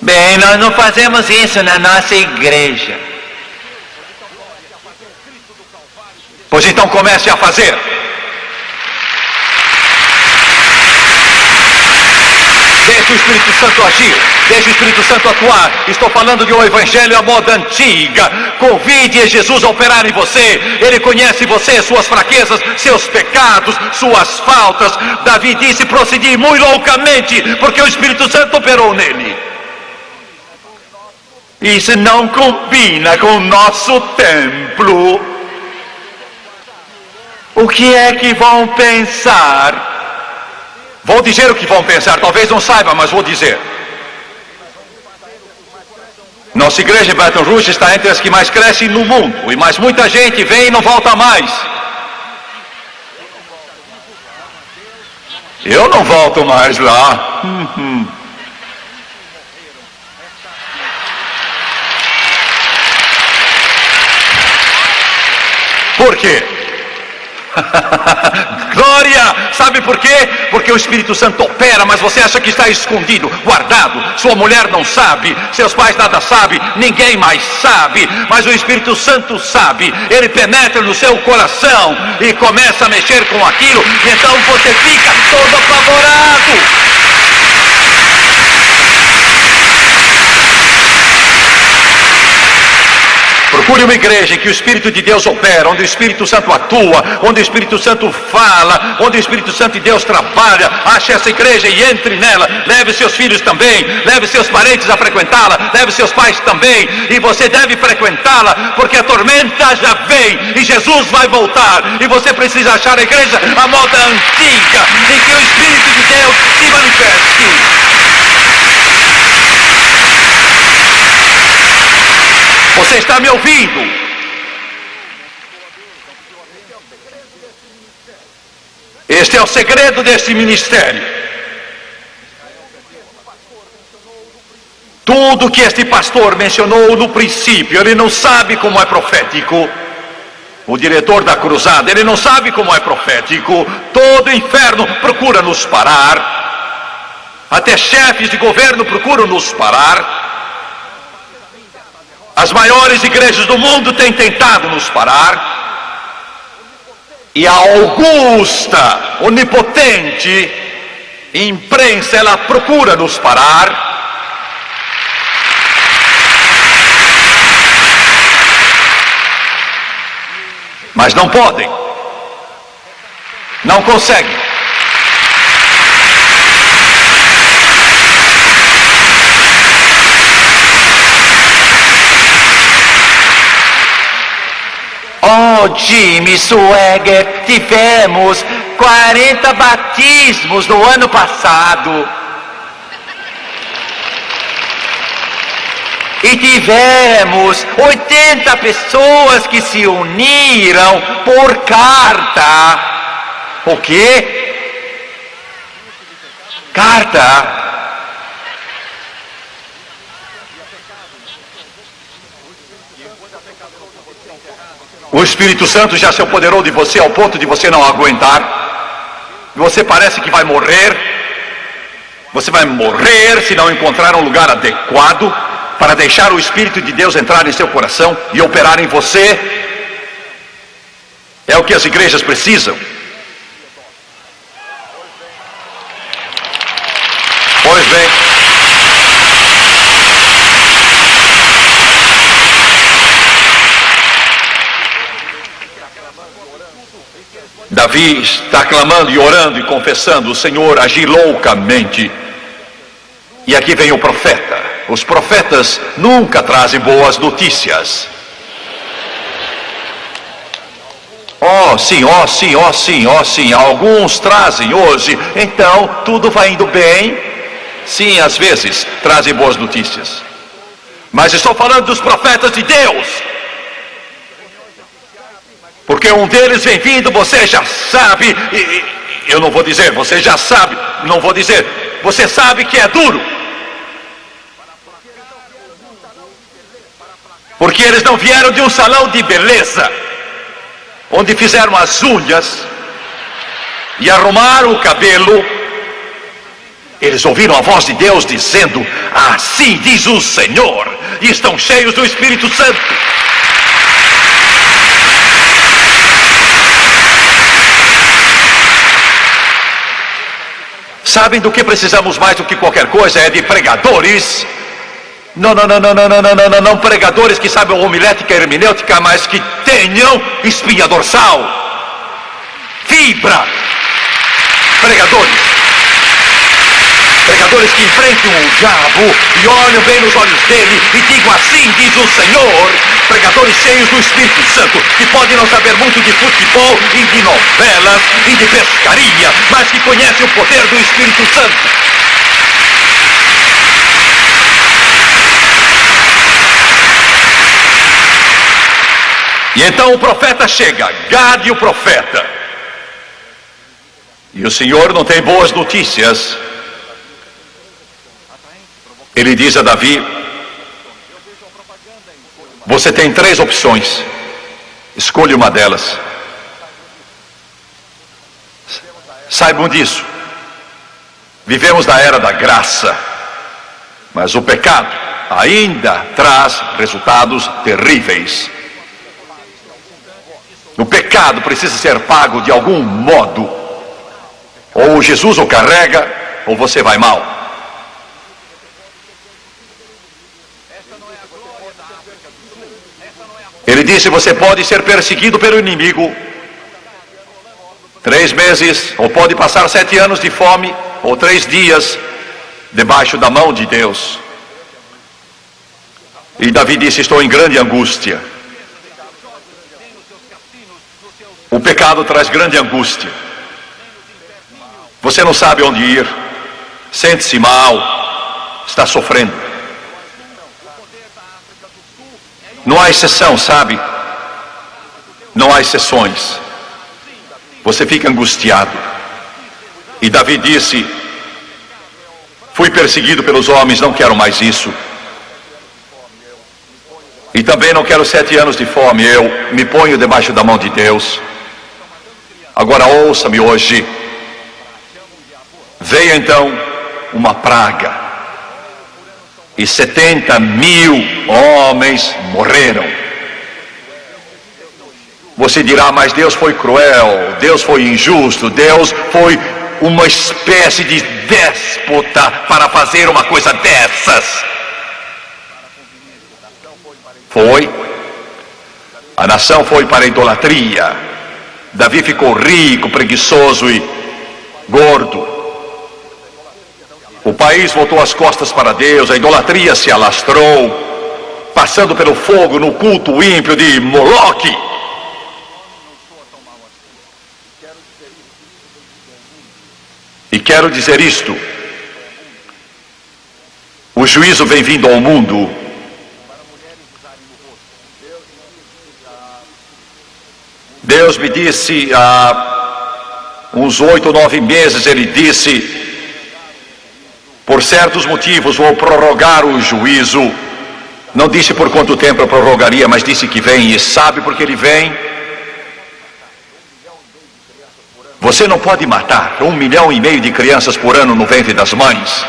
Bem, nós não fazemos isso na nossa igreja. Pois então comece a fazer. Deixe o Espírito Santo agir, deixe o Espírito Santo atuar. Estou falando de um evangelho à moda antiga. Convide Jesus a operar em você. Ele conhece você, suas fraquezas, seus pecados, suas faltas. Davi disse: procedi muito loucamente, porque o Espírito Santo operou nele. Isso não combina com o nosso templo. O que é que vão pensar? Vou dizer o que vão pensar, talvez não saiba, mas vou dizer. Nossa igreja em Baton Rouge está entre as que mais crescem no mundo, e mais muita gente vem e não volta mais. Eu não volto mais lá. Por quê? Glória! Sabe por quê? Porque o Espírito Santo opera, mas você acha que está escondido, guardado. Sua mulher não sabe, seus pais nada sabem, ninguém mais sabe, mas o Espírito Santo sabe. Ele penetra no seu coração e começa a mexer com aquilo, e então você fica todo apavorado. Procure uma igreja em que o Espírito de Deus opera, onde o Espírito Santo atua, onde o Espírito Santo fala, onde o Espírito Santo de Deus trabalha. Ache essa igreja e entre nela. Leve seus filhos também, leve seus parentes a frequentá-la, leve seus pais também. E você deve frequentá-la, porque a tormenta já vem e Jesus vai voltar. E você precisa achar a igreja à moda antiga, em que o Espírito de Deus se manifeste. Você está me ouvindo? Este é o segredo desse ministério. Tudo que este pastor mencionou no princípio, ele não sabe como é profético. O diretor da cruzada, ele não sabe como é profético. Todo o inferno procura nos parar. Até chefes de governo procuram nos parar. As maiores igrejas do mundo têm tentado nos parar. E a augusta, onipotente imprensa, ela procura nos parar. Mas não podem. Não conseguem. Oh, Jimmy Swaggart, tivemos 40 batismos no ano passado. E tivemos 80 pessoas que se uniram por carta. O quê? Carta. O Espírito Santo já se apoderou de você ao ponto de você não aguentar. Você parece que vai morrer. Você vai morrer se não encontrar um lugar adequado para deixar o Espírito de Deus entrar em seu coração e operar em você. É o que as igrejas precisam. Pois bem. Davi está clamando e orando e confessando: o Senhor agi loucamente. E aqui vem o profeta. Os profetas nunca trazem boas notícias. Oh sim, oh sim, oh sim, oh sim. Alguns trazem hoje, então tudo vai indo bem. Sim, às vezes trazem boas notícias. Mas estou falando dos profetas de Deus. Porque um deles vem vindo, você já sabe, eu não vou dizer, você já sabe, não vou dizer, você sabe que é duro. Porque eles não vieram de um salão de beleza, onde fizeram as unhas e arrumaram o cabelo. Eles ouviram a voz de Deus dizendo: assim diz o Senhor, e estão cheios do Espírito Santo. Sabem do que precisamos mais do que qualquer coisa? É de pregadores. Não pregadores que sabem homilética e hermenêutica, mas que tenham espinha dorsal, fibra. Pregadores que enfrentam o diabo e olham bem nos olhos dele e digam: assim diz o Senhor. Pregadores cheios do Espírito Santo, que podem não saber muito de futebol e de novelas e de pescaria, mas que conhecem o poder do Espírito Santo. E então o profeta chega, Gade o profeta. E o Senhor não tem boas notícias. Ele diz a Davi: você tem 3 opções. Escolha uma delas. Saibam disso. Vivemos na era da graça, mas o pecado ainda traz resultados terríveis. O pecado precisa ser pago de algum modo. Ou Jesus o carrega, ou você vai mal. Ele disse: você pode ser perseguido pelo inimigo 3 meses, ou pode passar 7 anos de fome, ou 3 dias debaixo da mão de Deus. E Davi disse: estou em grande angústia. O pecado traz grande angústia. Você não sabe onde ir, sente-se mal, está sofrendo. Não há exceção, sabe? Não há exceções. Você fica angustiado. E Davi disse: fui perseguido pelos homens, não quero mais isso. E também não quero 7 anos de fome. Eu me ponho debaixo da mão de Deus. Agora ouça-me hoje. Veio então uma praga, e 70.000 homens morreram. Você dirá: mas Deus foi cruel, Deus foi injusto, Deus foi uma espécie de déspota para fazer uma coisa dessas. Foi. A nação foi para a idolatria. Davi ficou rico, preguiçoso e gordo. O país voltou as costas para Deus, a idolatria se alastrou, passando pelo fogo no culto ímpio de Moloque. E quero dizer isto: o juízo vem vindo ao mundo. Deus me disse há uns 8 ou 9 meses, Ele disse: por certos motivos vou prorrogar o juízo. Não disse por quanto tempo eu prorrogaria, mas disse que vem. E sabe por que Ele vem? Você não pode matar 1,5 milhão de crianças por ano no ventre das mães.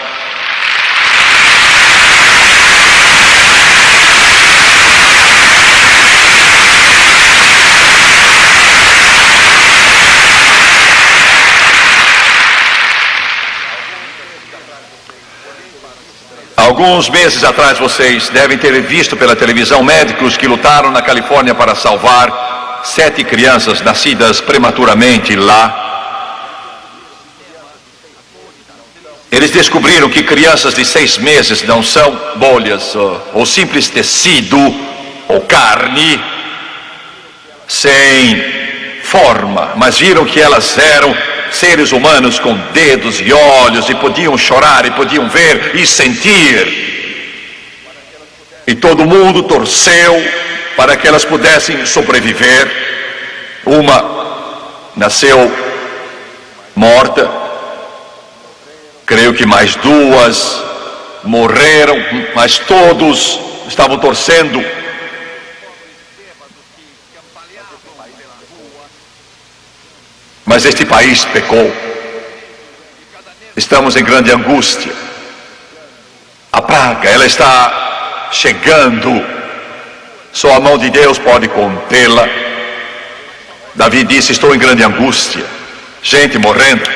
Alguns meses atrás vocês devem ter visto pela televisão médicos que lutaram na Califórnia para salvar 7 crianças nascidas prematuramente lá. Eles descobriram que crianças de 6 meses não são bolhas ou simples tecido ou carne sem forma, mas viram que elas eram seres humanos com dedos e olhos, e podiam chorar, e podiam ver e sentir. E todo mundo torceu para que elas pudessem sobreviver. Uma nasceu morta, creio que mais 2 morreram, mas todos estavam torcendo. Mas este país pecou. Estamos em grande angústia. A praga, ela está chegando. Só a mão de Deus pode contê-la. Davi disse: estou em grande angústia. Gente morrendo.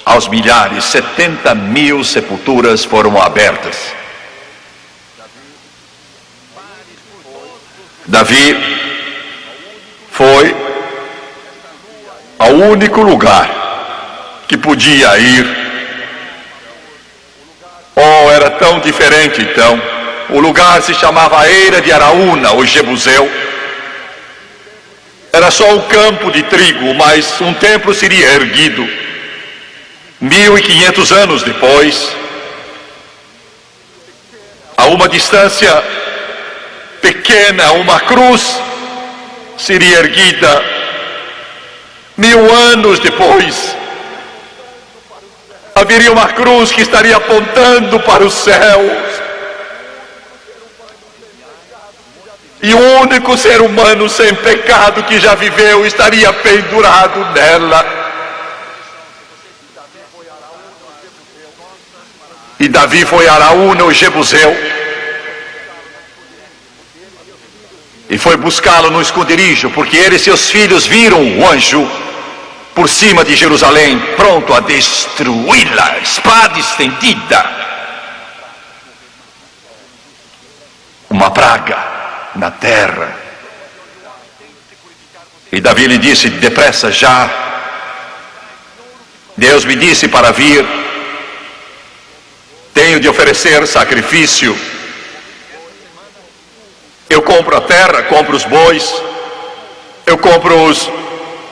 Aos milhares, 70.000 sepulturas foram abertas. Davi foi ao único lugar que podia ir. Oh, era tão diferente então. O lugar se chamava Eira de Araúna, o Jebuseu. Era só um campo de trigo, mas um templo seria erguido. 1500 anos depois, a uma distância pequena, uma cruz seria erguida. 1000 anos depois, haveria uma cruz que estaria apontando para os céus. E o único ser humano sem pecado que já viveu estaria pendurado nela. E Davi foi a Araúna, o Jebuseu, e foi buscá-lo no esconderijo, porque ele e seus filhos viram o anjo por cima de Jerusalém, pronto a destruí-la, espada estendida. Uma praga na terra. E Davi lhe disse: depressa já. Deus me disse para vir. Tenho de oferecer sacrifício. Eu compro a terra, compro os bois, eu compro os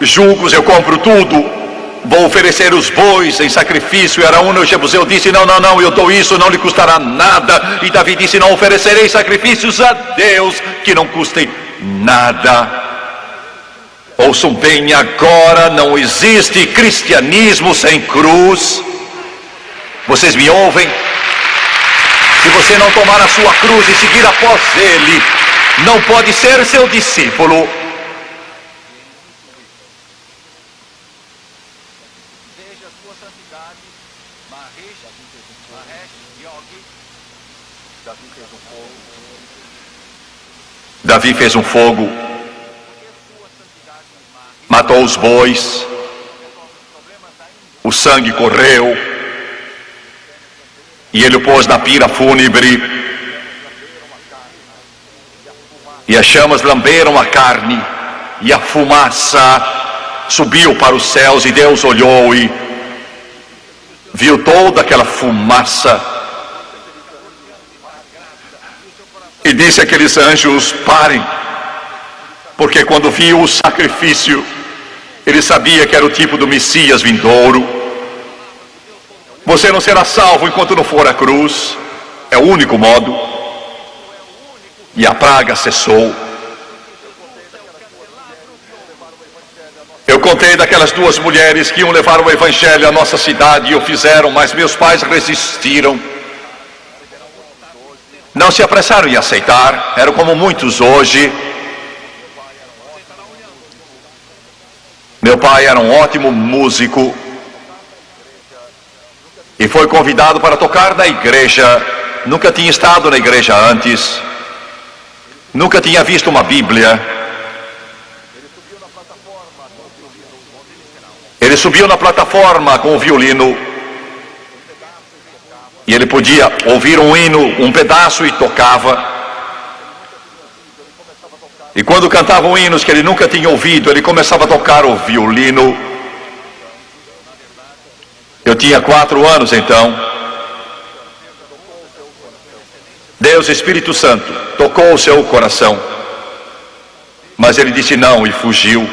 julgos, eu compro tudo. Vou oferecer os bois em sacrifício. E Araúna, o Jebuseu, disse: não, eu dou isso, não lhe custará nada. E Davi disse: não oferecerei sacrifícios a Deus que não custem nada. Ouçam bem agora, não existe cristianismo sem cruz. Vocês me ouvem? Se você não tomar a sua cruz e seguir após ele, não pode ser seu discípulo. Veja sua santidade, Davi fez um fogo, matou os bois, o sangue correu, e ele o pôs na pira fúnebre, e as chamas lamberam a carne, e a fumaça subiu para os céus, e Deus olhou e viu toda aquela fumaça, e disse àqueles anjos: parem, porque quando viu o sacrifício, ele sabia que era o tipo do Messias vindouro. Você não será salvo enquanto não for à cruz, é o único modo. E a praga cessou. Eu contei daquelas duas mulheres que iam levar o evangelho à nossa cidade e o fizeram, mas meus pais resistiram. Não se apressaram em aceitar, eram como muitos hoje. Meu pai era um ótimo músico e foi convidado para tocar na igreja. Nunca tinha estado na igreja antes, nunca tinha visto uma Bíblia. Ele subiu na plataforma com o violino e ele podia ouvir um hino, um pedaço, e tocava. E quando cantavam hinos que ele nunca tinha ouvido, ele começava a tocar o violino. Eu tinha 4 anos então. Deus, Espírito Santo, tocou o seu coração, mas ele disse não e fugiu.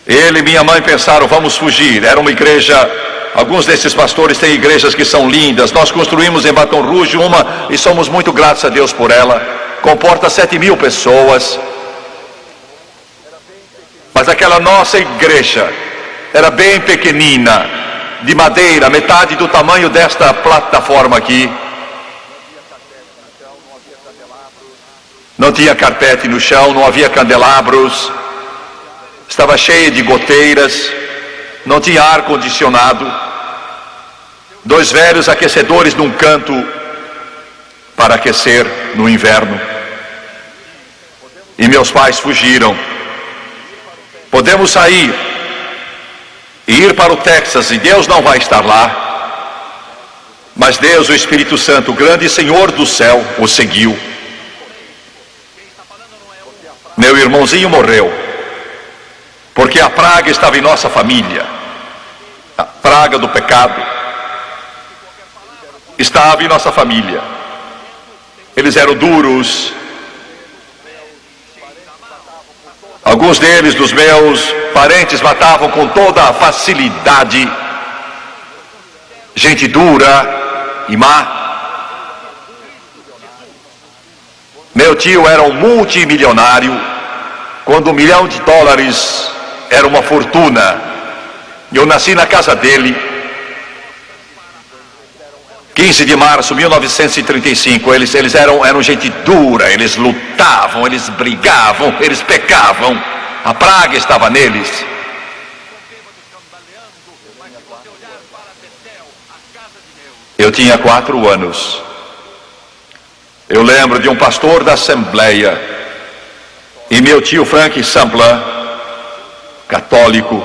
Ele e minha mãe pensaram: vamos fugir. Era uma igreja, alguns desses pastores têm igrejas que são lindas. Nós construímos em Baton Rouge uma e somos muito gratos a Deus por ela. Comporta 7.000 pessoas. Mas aquela nossa igreja era bem pequenina, de madeira, metade do tamanho desta plataforma aqui. Não tinha carpete no chão, não havia candelabros. Estava cheia de goteiras, não tinha ar-condicionado. 2 velhos aquecedores num canto para aquecer no inverno. E meus pais fugiram. Podemos sair e ir para o Texas, e Deus não vai estar lá. Mas Deus, o Espírito Santo, o grande Senhor do céu, o seguiu. Meu irmãozinho morreu, porque a praga estava em nossa família. A praga do pecado estava em nossa família. Eles eram duros. Alguns deles, dos meus parentes, matavam com toda a facilidade. Gente dura e má. Meu tio era um multimilionário, quando $1 milhão era uma fortuna. Eu nasci na casa dele. 15 de março de 1935, eles eram gente dura, eles lutavam, eles brigavam, eles pecavam. A praga estava neles. Eu tinha 4 anos. Eu lembro de um pastor da Assembleia e meu tio Frank Sampler, católico,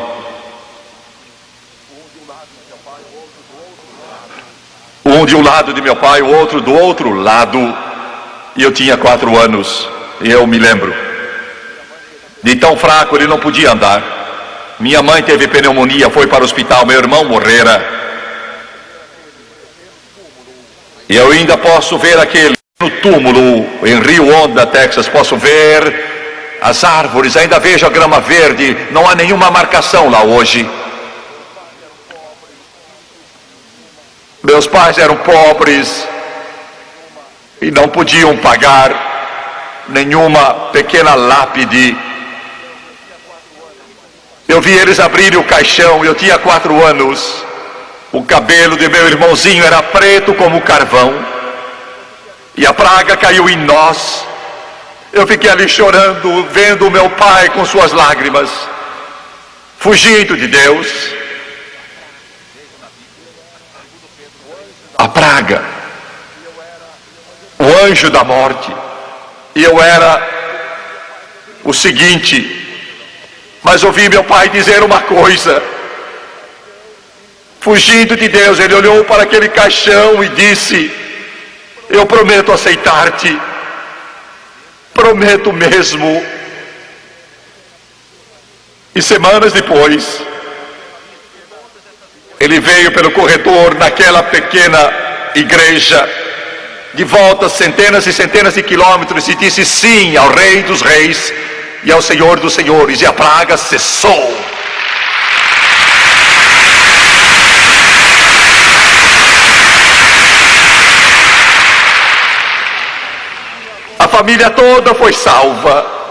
um de um lado de meu pai, o outro do outro lado, e eu tinha 4 anos, e eu me lembro. De tão fraco ele não podia andar. Minha mãe teve pneumonia, foi para o hospital, meu irmão morrera. E eu ainda posso ver aquele no túmulo em Rio Honda, Texas, posso ver as árvores, ainda vejo a grama verde, não há nenhuma marcação lá hoje. Meus pais eram pobres e não podiam pagar nenhuma pequena lápide. Eu vi eles abrirem o caixão, eu tinha 4 anos. O cabelo de meu irmãozinho era preto como carvão. E a praga caiu em nós. Eu fiquei ali chorando, vendo o meu pai com suas lágrimas, fugindo de Deus. A praga, o anjo da morte. E eu era o seguinte, mas ouvi meu pai dizer uma coisa. Fugindo de Deus, ele olhou para aquele caixão e disse: eu prometo aceitar-te, prometo mesmo. E semanas depois, ele veio pelo corredor naquela pequena igreja, de volta centenas e centenas de quilômetros, e disse sim ao Rei dos Reis e ao Senhor dos Senhores, e a praga cessou. A família toda foi salva.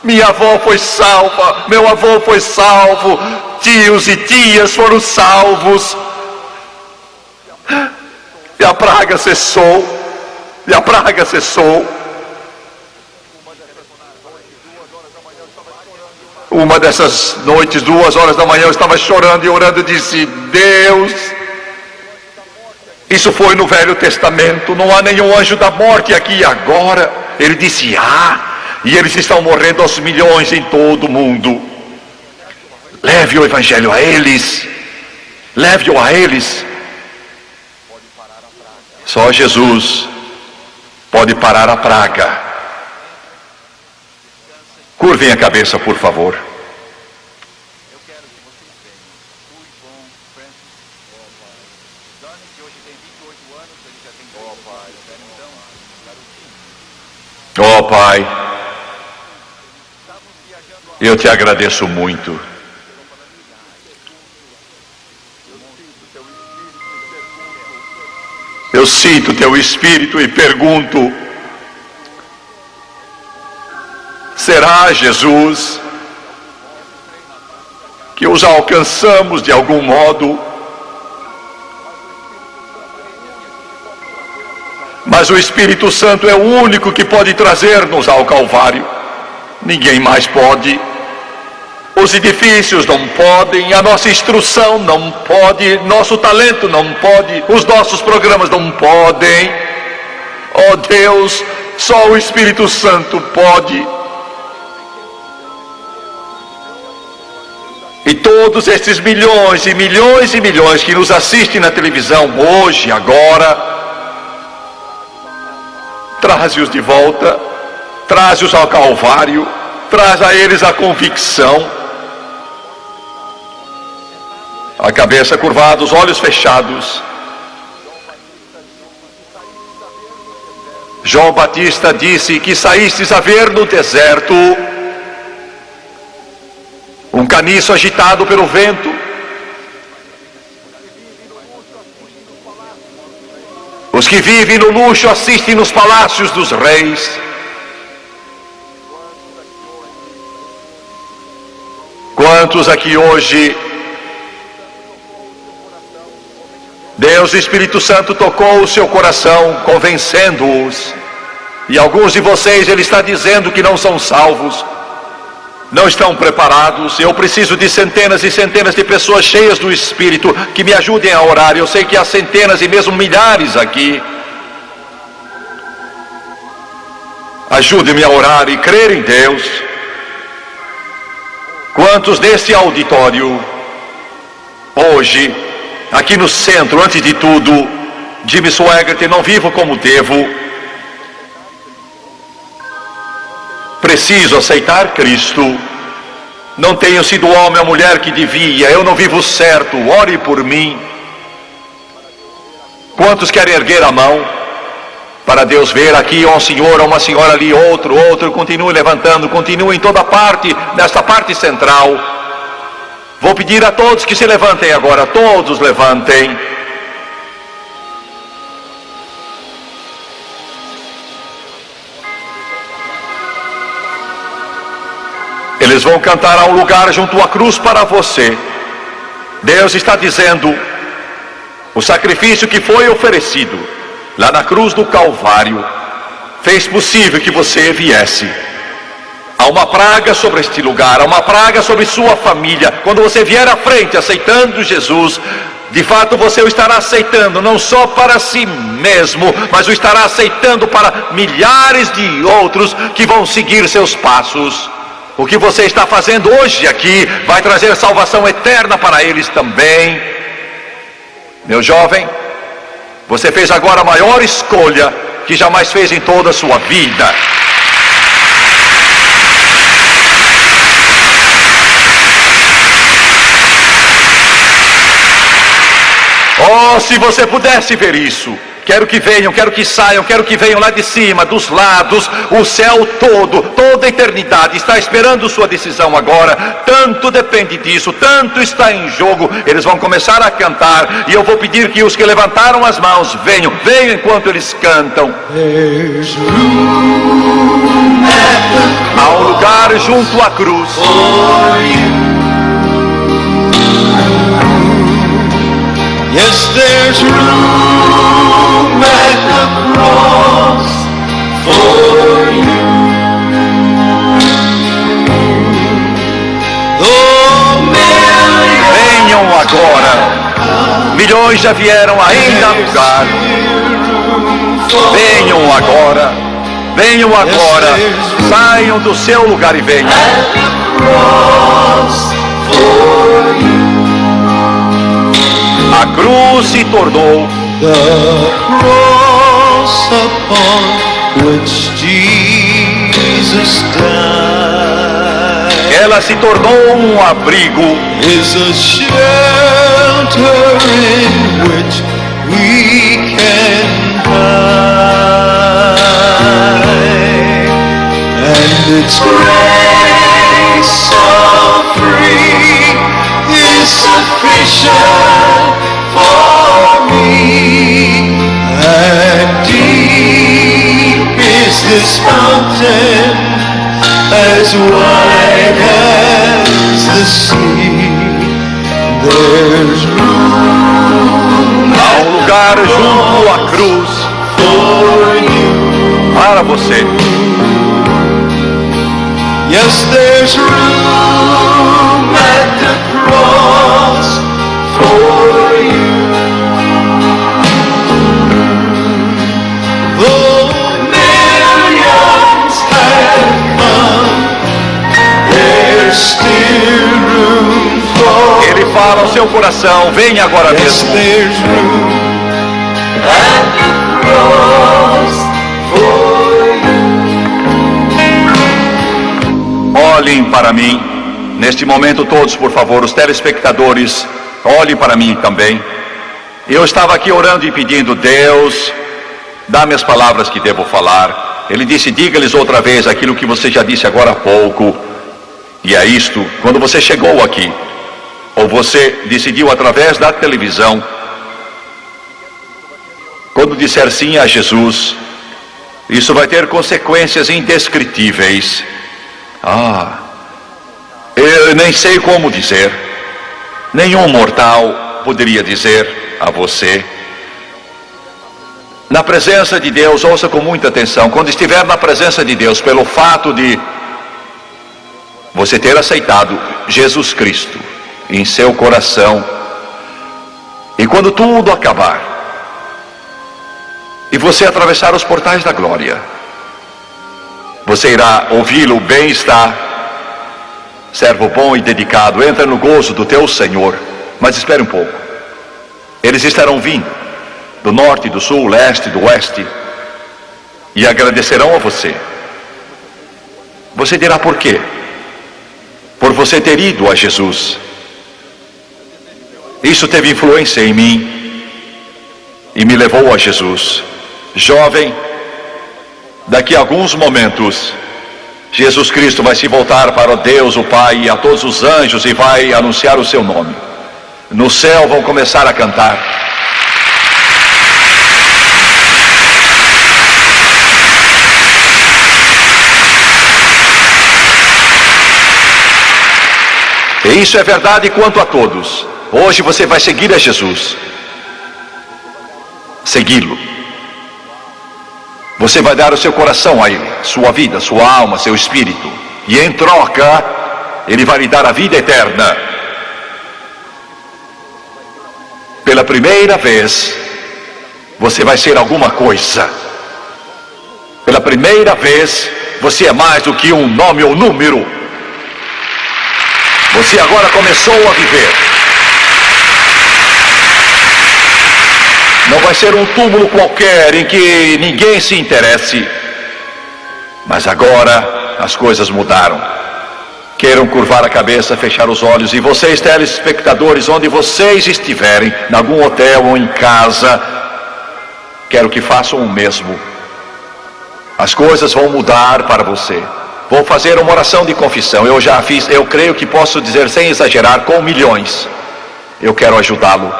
Minha avó foi salva, meu avô foi salvo, tios e tias foram salvos. E a praga cessou. E a praga cessou. Uma dessas noites, 2 horas da manhã, eu estava chorando e orando e disse: Deus, isso foi no Velho Testamento, não há nenhum anjo da morte aqui agora. Ele disse: e eles estão morrendo aos milhões em todo o mundo. Leve o evangelho a eles, leve-o a eles. Só Jesus pode parar a praga. Curvem a cabeça, por favor. Oh Pai, eu te agradeço muito. Eu sinto teu Espírito e pergunto: será, Jesus, que os alcançamos de algum modo? Mas o Espírito Santo é o único que pode trazer-nos ao Calvário. Ninguém mais pode. Os edifícios não podem, a nossa instrução não pode, nosso talento não pode, os nossos programas não podem. Oh Deus, só o Espírito Santo pode. E todos esses milhões e milhões e milhões que nos assistem na televisão hoje, agora, traze-os de volta, traze-os ao Calvário, traz a eles a convicção. A cabeça curvada, os olhos fechados. João Batista disse que saístes a ver no deserto um caniço agitado pelo vento. Os que vivem no luxo assistem nos palácios dos reis. Quantos aqui hoje Deus, o Espírito Santo tocou o seu coração, convencendo-os. E alguns de vocês, Ele está dizendo que não são salvos, não estão preparados. Eu preciso de centenas e centenas de pessoas cheias do Espírito que me ajudem a orar. Eu sei que há centenas e mesmo milhares aqui. Ajude-me a orar e crer em Deus. Quantos neste auditório, hoje, aqui no centro, antes de tudo, Jimmy Swaggart, não vivo como devo, preciso aceitar Cristo, não tenho sido o homem ou a mulher que devia, eu não vivo certo, ore por mim. Quantos querem erguer a mão para Deus ver aqui um senhor ou uma senhora ali, outro, continue levantando, continue em toda parte, nesta parte central. Vou pedir a todos que se levantem agora, todos levantem. Eles vão cantar a um lugar junto à cruz para você. Deus está dizendo, o sacrifício que foi oferecido lá na cruz do Calvário fez possível que você viesse. Há uma praga sobre este lugar, há uma praga sobre sua família. Quando você vier à frente aceitando Jesus, de fato você o estará aceitando não só para si mesmo, mas o estará aceitando para milhares de outros que vão seguir seus passos. O que você está fazendo hoje aqui vai trazer salvação eterna para eles também. Meu jovem, você fez agora a maior escolha que jamais fez em toda a sua vida. Oh, se você pudesse ver isso. Quero que venham, quero que saiam, quero que venham lá de cima, dos lados, o céu todo, toda a eternidade está esperando sua decisão agora. Tanto depende disso, tanto está em jogo. Eles vão começar a cantar e eu vou pedir que os que levantaram as mãos venham enquanto eles cantam. Há um lugar junto à cruz. Yes, there's room at the cross for you. Venham agora. Milhões já vieram, ainda há lugar. Venham agora. Venham agora. Saiam do seu lugar e venham. A cruz se tornou The cross upon which Jesus died ela se tornou um abrigo, is a shelter in which we can hide, and its grace so free is sufficient for me, and deep is this fountain, as wide as the sea. There's room há um lugar junto à cruz for you. para você. Yes, there's room at the cross for you. Though millions have come, there's still room for Ele fala ao seu coração, venha agora Yes, mesmo. there's room at the cross for you. Olhem para mim, neste momento todos, por favor, os telespectadores, olhem para mim também. Eu estava aqui orando e pedindo, Deus, dá-me as palavras que devo falar. Ele disse, diga-lhes outra vez aquilo que você já disse agora há pouco. E é isto, quando você chegou aqui, ou você decidiu através da televisão, quando disser sim a Jesus, isso vai ter consequências indescritíveis. Eu nem sei como dizer. Nenhum mortal poderia dizer. a você. Na presença de Deus, ouça com muita atenção, quando estiver na presença de Deus, pelo fato de você ter aceitado Jesus Cristo em seu coração, e quando tudo acabar, e você atravessar os portais da glória, você irá ouvi-lo: bem está, servo bom e dedicado, entra no gozo do teu Senhor. Mas espere um pouco, eles estarão vindo do norte, do sul, leste, do oeste, e agradecerão a você. Você dirá: por quê? Por você ter ido a Jesus. Isso teve influência em mim e me levou a Jesus. Jovem, daqui a alguns momentos, Jesus Cristo vai se voltar para Deus, o Pai, e a todos os anjos, e vai anunciar o seu nome. No céu vão começar a cantar. E isso é verdade quanto a todos. Hoje você vai seguir a Jesus. Segui-lo. Você vai dar o seu coração a Ele, sua vida, sua alma, seu espírito. E em troca, Ele vai lhe dar a vida eterna. Pela primeira vez, você vai ser alguma coisa. Pela primeira vez, você é mais do que um nome ou número. Você agora começou a viver. Não vai ser um túmulo qualquer em que ninguém se interesse. Mas agora as coisas mudaram. Queiram curvar a cabeça, fechar os olhos, e vocês, telespectadores, onde vocês estiverem, em algum hotel ou em casa, quero que façam o mesmo. As coisas vão mudar para você. Vou fazer uma oração de confissão. Eu já fiz, eu creio que posso dizer sem exagerar, com milhões. Eu quero ajudá-lo.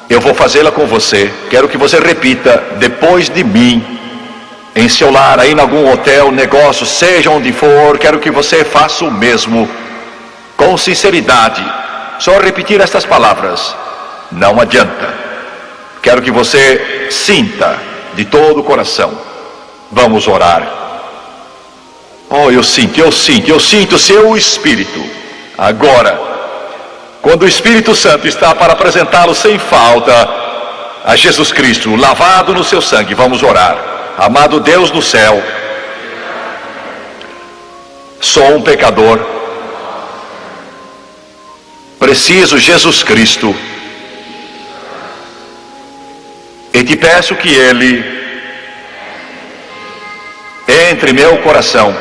Eu vou fazê-la com você. Quero que você repita depois de mim. Em seu lar, aí em algum hotel, negócio, seja onde for, quero que você faça o mesmo. Com sinceridade. Só repetir estas palavras não adianta. Quero que você sinta de todo o coração. Vamos orar. Oh, eu sinto o seu Espírito. Agora, quando o Espírito Santo está para apresentá-lo sem falta a Jesus Cristo, lavado no seu sangue, vamos orar. Amado Deus do céu, sou um pecador, preciso Jesus Cristo, e te peço que Ele entre em meu coração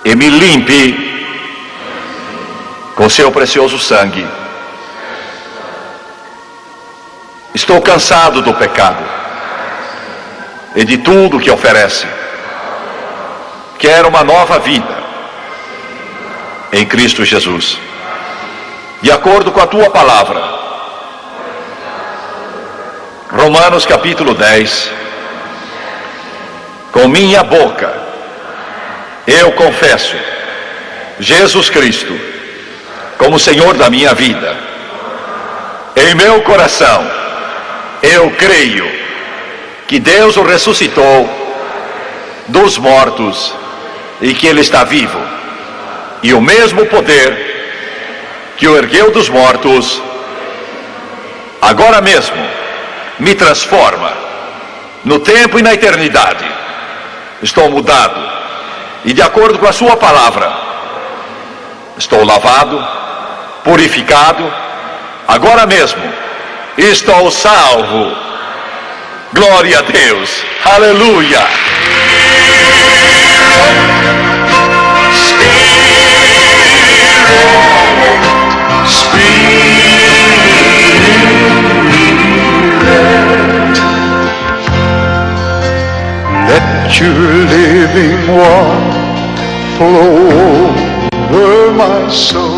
e me limpe com seu precioso sangue. Estou cansado do pecado e de tudo que oferece. Quero uma nova vida em Cristo Jesus, de acordo com a tua palavra. Romanos capítulo 10. Com minha boca eu confesso Jesus Cristo como Senhor da minha vida. Em meu coração eu creio que Deus o ressuscitou dos mortos e que Ele está vivo. E o mesmo poder que o ergueu dos mortos, agora mesmo me transforma no tempo e na eternidade. Estou mudado. E de acordo com a sua palavra, estou lavado, purificado, agora mesmo estou salvo. Glória a Deus, aleluia. Let your living water flow over my soul.